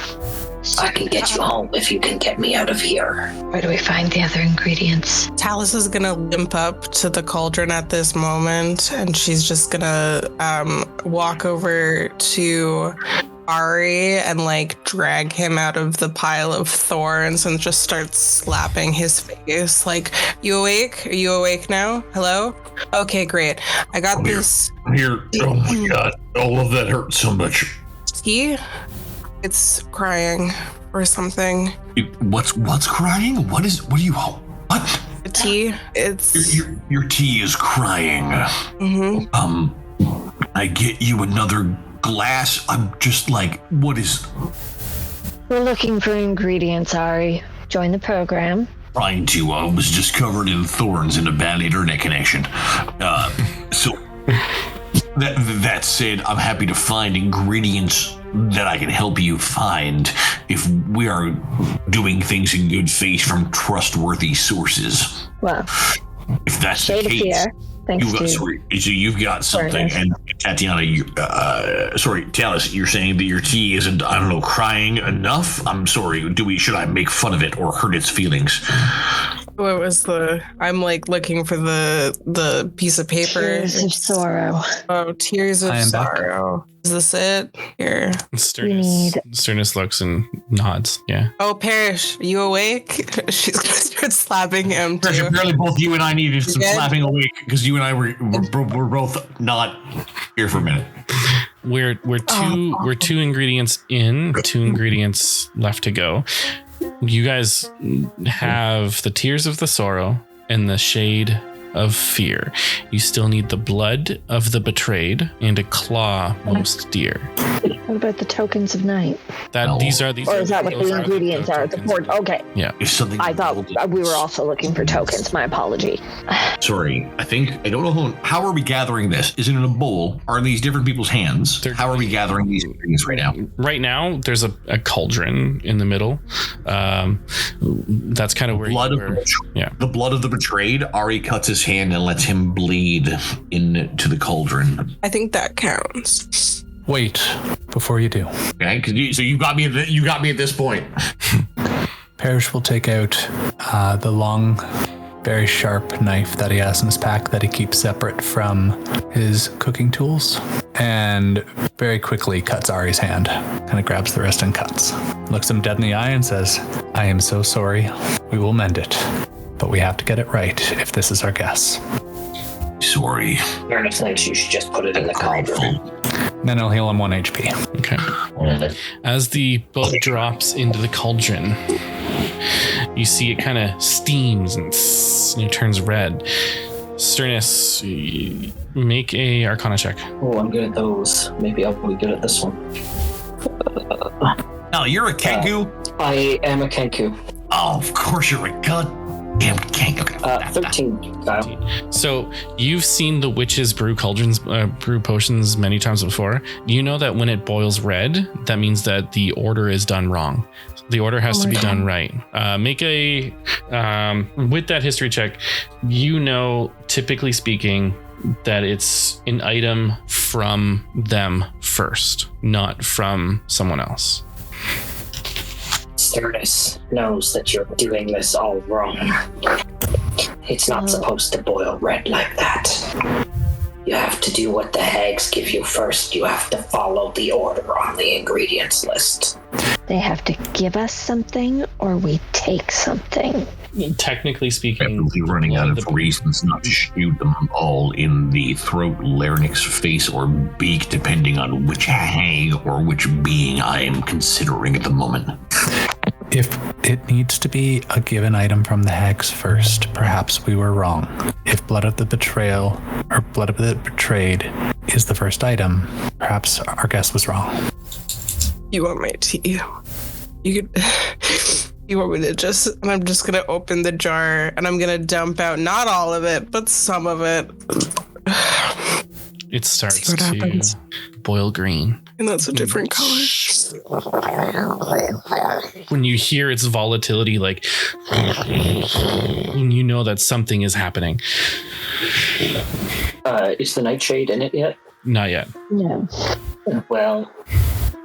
I can get you home if you can get me out of here. Where do we find the other ingredients? Talus is gonna limp up to the cauldron at this moment, and she's just gonna walk over to Ari and drag him out of the pile of thorns and just start slapping his face. You awake? Are you awake now? Hello? Okay, great. I got this. Here. Oh my god. All of that hurt so much. Tea? It's crying or something. What's crying? What are you? What? The tea? It's. Your tea is crying. Mm-hmm. I get you another glass. I'm just what is? We're looking for ingredients, Ari. Join the program. Trying to. Was just covered in thorns and a bad internet connection. So that said, I'm happy to find ingredients that I can help you find if we are doing things in good faith from trustworthy sources. Well, if that's the shade of case. fear. Thanks to So you've got something, and Tatiana, Talus, you're saying that your tea isn't, I don't know, crying enough? I'm sorry, should I make fun of it or hurt its feelings? What was I'm looking for the piece of paper. Tears of sorrow. Oh, tears of sorrow. Is this it? Here. Sternus looks and nods. Yeah. Oh, Parrish, are you awake? She's gonna start slapping him too. Apparently both you and I needed some slapping awake because you and I were both not here for a minute. We're two ingredients in, 2 ingredients left to go. You guys have the tears of the sorrow and the shade of fear. You still need the blood of the betrayed and a claw most dear. What about the tokens of night? These are or is that what the ingredients are? The port. Okay. Yeah. If something. I thought we were also looking for tokens. My apology. Sorry. I don't know how are we gathering this? Is it in a bowl? Are these different people's hands? How are we gathering these ingredients right now? Right now, there's a cauldron in the middle. That's kind of where blood you were. The blood of the betrayed. Ari cuts his hand and lets him bleed into the cauldron. I think that counts. Wait, before you do. Okay, so you got me at this point. Parrish will take out the long, very sharp knife that he has in his pack that he keeps separate from his cooking tools, and very quickly cuts Ari's hand. Kind of grabs the wrist and cuts. Looks him dead in the eye and says, "I am so sorry. We will mend it, but we have to get it right if this is our guess." Sorry. Ernest thinks you should just put it in the cauldron. Then I'll heal him 1 HP. Okay. As the boat drops into the cauldron, you see it kind of steams and it turns red. Sternus, make a Arcana check. Oh, I'm good at those. Maybe I'll be good at this one. No, you're a Kenku. I am a Kenku. Oh, of course you're a goddamn Kenku. 13, Kyle. So you've seen the witches brew cauldrons, brew potions many times before. You know that when it boils red, that means that the order is done wrong. The order has to be done right. Make a with that history check. You know, typically speaking, that it's an item from them first, not from someone else. Sternus knows that you're doing this all wrong. It's not supposed to boil red like that. You have to do what the hags give you first. You have to follow the order on the ingredients list. They have to give us something or we take something. Technically speaking, Definitely running out of reasons not to shoot them all in the throat, larynx, face, or beak, depending on which hag or which being I am considering at the moment. If it needs to be a given item from the hags first, perhaps we were wrong. If blood of the betrayal or blood of the betrayed is the first item, perhaps our guess was wrong. You want my tea? You could. You want me to just? And I'm just gonna open the jar and I'm gonna dump out not all of it, but some of it. It starts to boil green. And that's a different color. When you hear its volatility, like, you know that something is happening. Is the nightshade in it yet? Not yet. No. Well,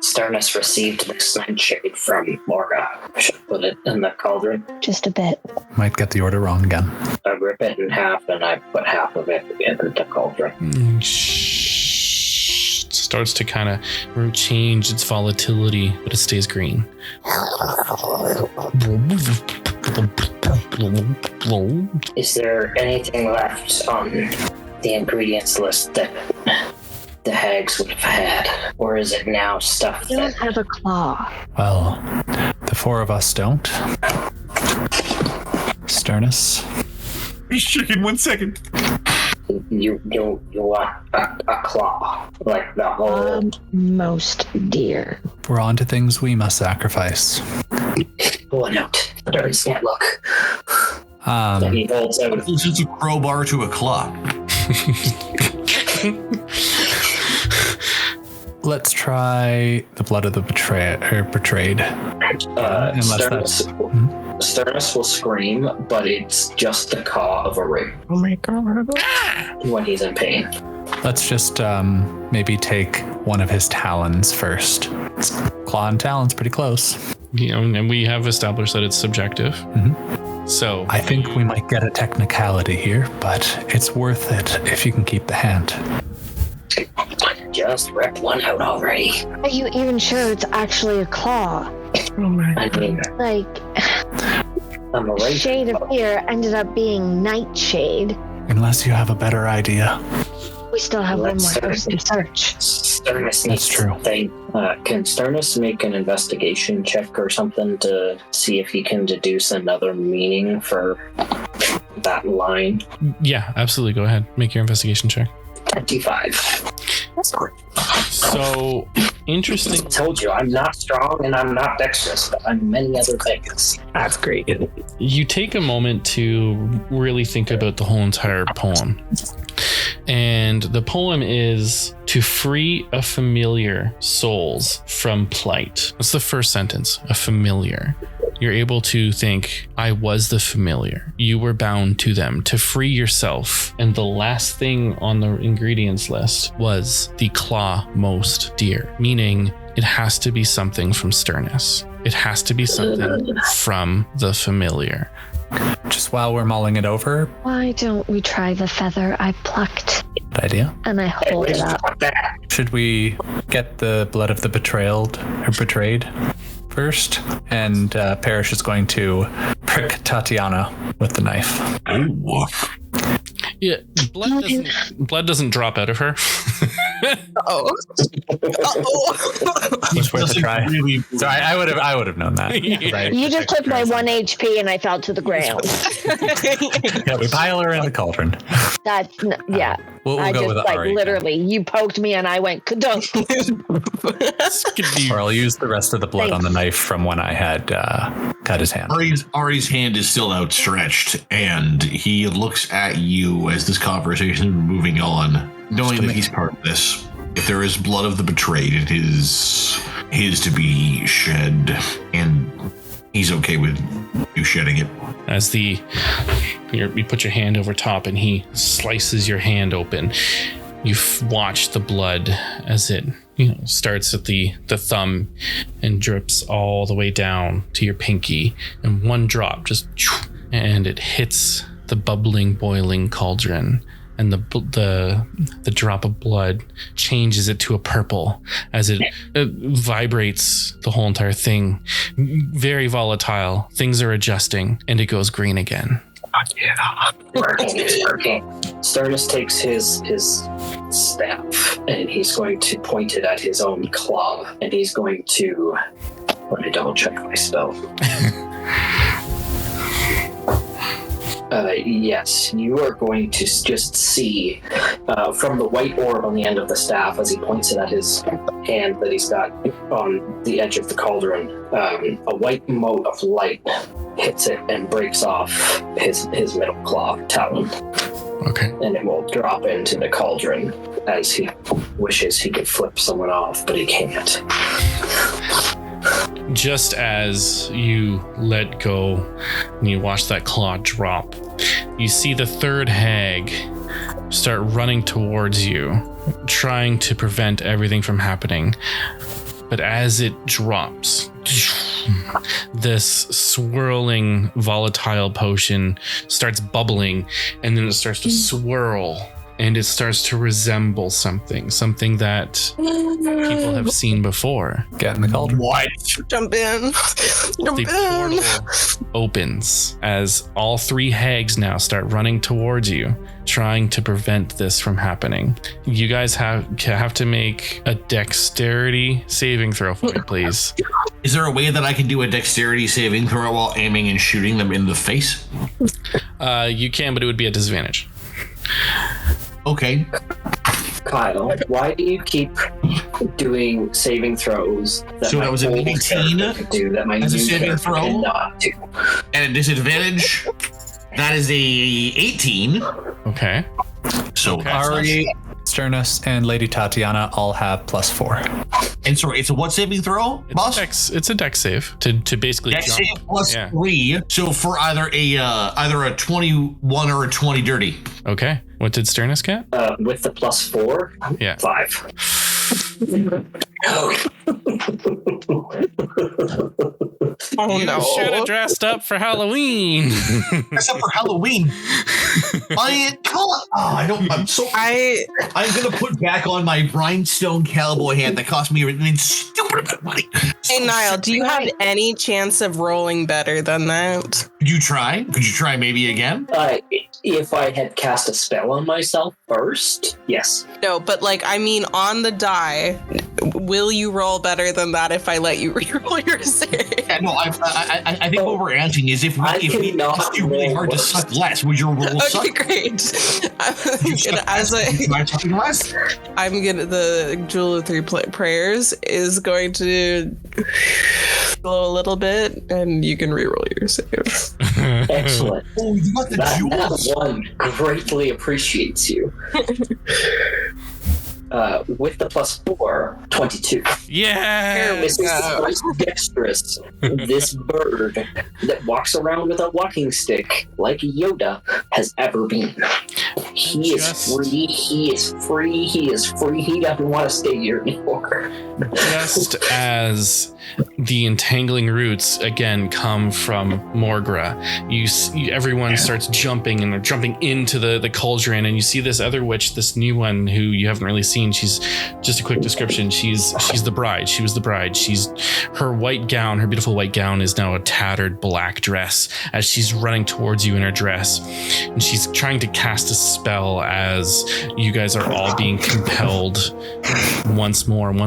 Sternus received this nightshade from Morga. I should put it in the cauldron. Just a bit. Might get the order wrong again. I rip it in half and I put half of it in the cauldron. Starts to kind of change its volatility, but it stays green. Is there anything left on the ingredients list that the hags would have had? Or is it now stuff You don't that... have a claw. Well, the four of us don't. Sternus. He's shaking 1 second. You want a claw, like the whole... Most dear. We're on to things we must sacrifice. One note. Sternus can't look. He holds out. It's just a crowbar to a claw. Let's try the blood of the betrayed. Sternus will scream, but it's just the caw of a ring. Oh my god. When he's in pain. Let's just maybe take one of his talons first. Claw and talon's pretty close. You know, and we have established that it's subjective. Mm-hmm. So I think we might get a technicality here, but it's worth it if you can keep the hand. Just rip one out already. Are you even sure it's actually a claw? Oh my I mean, Like, I'm a raven. Shade of Fear ended up being Nightshade. Unless you have a better idea. We still have one more person to search. Sternus That's needs true. something. Can Sternus make an investigation check or something to see if he can deduce another meaning for that line? yeah, absolutely. Go ahead. Make your investigation check. 25. So interesting. I told you, I'm not strong and I'm not dexterous, but I'm many other things. That's great. You take a moment to really think about the whole entire poem. And the poem is to free a familiar souls from plight. That's the first sentence, a familiar. You're able to think, I was the familiar. You were bound to them to free yourself. And the last thing on the ingredients list was the claw most dear, meaning it has to be something from Sternus. It has to be something from the familiar. Just while we're mulling it over, Why don't we try the feather I plucked? good idea. And I hold it up. Should we get the blood of the betrayed first? And Parrish is going to prick Tatiana with the knife. Ooh. Yeah, blood doesn't drop out of her. Oh. It's worth a try. Really, Sorry, I would have known that. Right? You just took my 1 HP and I fell to the ground. Yeah, we pile her in the cauldron. That's yeah. We'll I go just with like Ari. literally, you poked me and I went ka-dunk. Or I'll use the rest of the blood on the knife from when I had cut his hand. Ari's hand is still outstretched, and he looks at you as this conversation is moving on, knowing that he's part of this. If there is blood of the betrayed, it is his to be shed, and he's okay with you shedding it. As you put your hand over top and he slices your hand open, you watch the blood as it starts at the thumb and drips all the way down to your pinky, and one drop and it hits the bubbling, boiling cauldron, and the drop of blood changes it to a purple as it vibrates the whole entire thing. Very volatile. Things are adjusting, and it goes green again. Working. Sternus takes his staff and he's going to point it at his own claw, and he's going to let me double check my spell. Yes, you are going to just see from the white orb on the end of the staff as he points it at his hand that he's got on the edge of the cauldron. A white mote of light hits it and breaks off his middle claw talon. Okay. And it will drop into the cauldron as he wishes he could flip someone off, but he can't. Just as you let go and you watch that claw drop, you see the third hag start running towards you, trying to prevent everything from happening. But as it drops, this swirling volatile potion starts bubbling, and then it starts to swirl, and it starts to resemble something that people have seen before. Get in the cauldron. What? Jump in. The portal opens as all three hags now start running towards you, trying to prevent this from happening. You guys have to make a dexterity saving throw for me, please. Is there a way that I can do a dexterity saving throw while aiming and shooting them in the face? You can, but it would be at disadvantage. Okay. Kyle, why do you keep doing saving throws that So my that was an old 18 character could do that my as a new saving character throw? cannot do? And a disadvantage, that is a 18. Okay. So Okay. Ari, Sternus, and Lady Tatiana all have +4. And sorry, it's a what saving throw, boss? It's a dex save to basically Dex jump. save plus Yeah. 3. So for either a 21 or a 20 dirty. Okay. What did Sternus get? With the +4, Yeah. 5. Oh no. Should have dressed up for Halloween. Except for Halloween. I'm gonna put back on my rhinestone cowboy hat that cost me an stupid amount of money. Hey Niall, do you have any chance of rolling better than that? Could you try? Could you try maybe again? If I had cast a spell on myself first, yes. No, but on the die, will you roll better than that if I let you reroll your save? Yeah, no, I think what we're asking is if we cannot do really hard to roll suck less, would your roll suck? Okay, great. The Jewel of Three Prayers is going to slow a little bit, and you can reroll your save. Excellent. Oh, you got the jewels. That one greatly appreciates you. With the +4, 22. Yeah. This is the most dexterous. This bird that walks around with a walking stick like Yoda has ever been. He is free. He is free. He is free. He doesn't want to stay here anymore. Just as the entangling roots again come from Morgra. Everyone starts jumping, and they're jumping into the cauldron, and you see this other witch, this new one who you haven't really seen. She's just a quick description. She's the bride. She was the bride. Her white gown, her beautiful white gown, is now a tattered black dress as she's running towards you in her dress, and she's trying to cast a spell as you guys are all being compelled one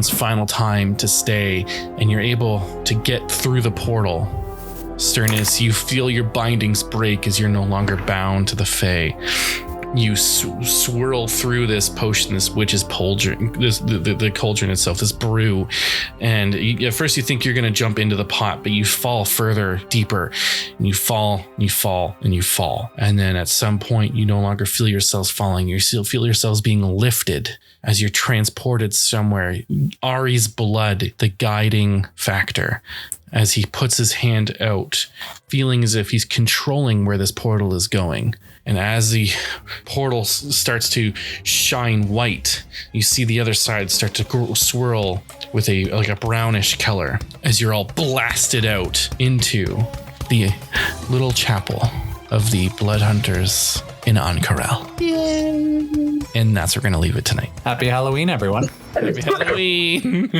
final time to stay, and you're able to get through the portal. Sternis, you feel your bindings break as you're no longer bound to the Fae. You swirl through this potion, this witch's cauldron, the cauldron itself, this brew, and at first you think you're going to jump into the pot, but you fall further, deeper, and you fall, and you fall, and you fall. And then at some point, you no longer feel yourselves falling. You still feel yourselves being lifted as you're transported somewhere. Ari's blood, the guiding factor, as he puts his hand out, feeling as if he's controlling where this portal is going. And as the portal starts to shine white, you see the other side start to swirl with a brownish color as you're all blasted out into the little chapel of the Blood Hunters in Ankarel. Yay! And that's where we're going to leave it tonight. Happy Halloween, everyone. Happy Halloween!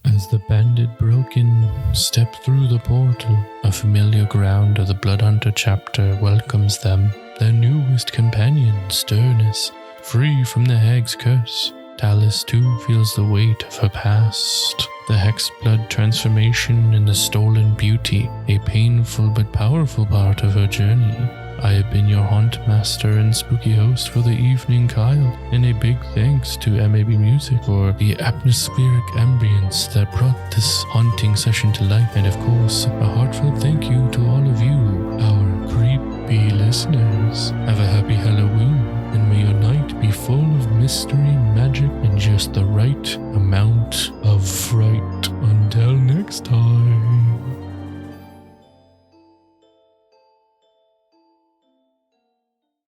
As the bandit broken step through the portal, a familiar ground of the Bloodhunter chapter welcomes them. Their newest companion, Sternis, free from the hag's curse. Talus too feels the weight of her past. The hex blood transformation and the stolen beauty, a painful but powerful part of her journey. I have been your haunt master and spooky host for the evening, Kyle, and a big thanks to MAB Music for the atmospheric ambience that brought this haunting session to life, and of course, a heartfelt thank you to all of you, our creepy listeners. Have a happy Halloween, and may your night be full of mystery, magic, and just the right amount of fright.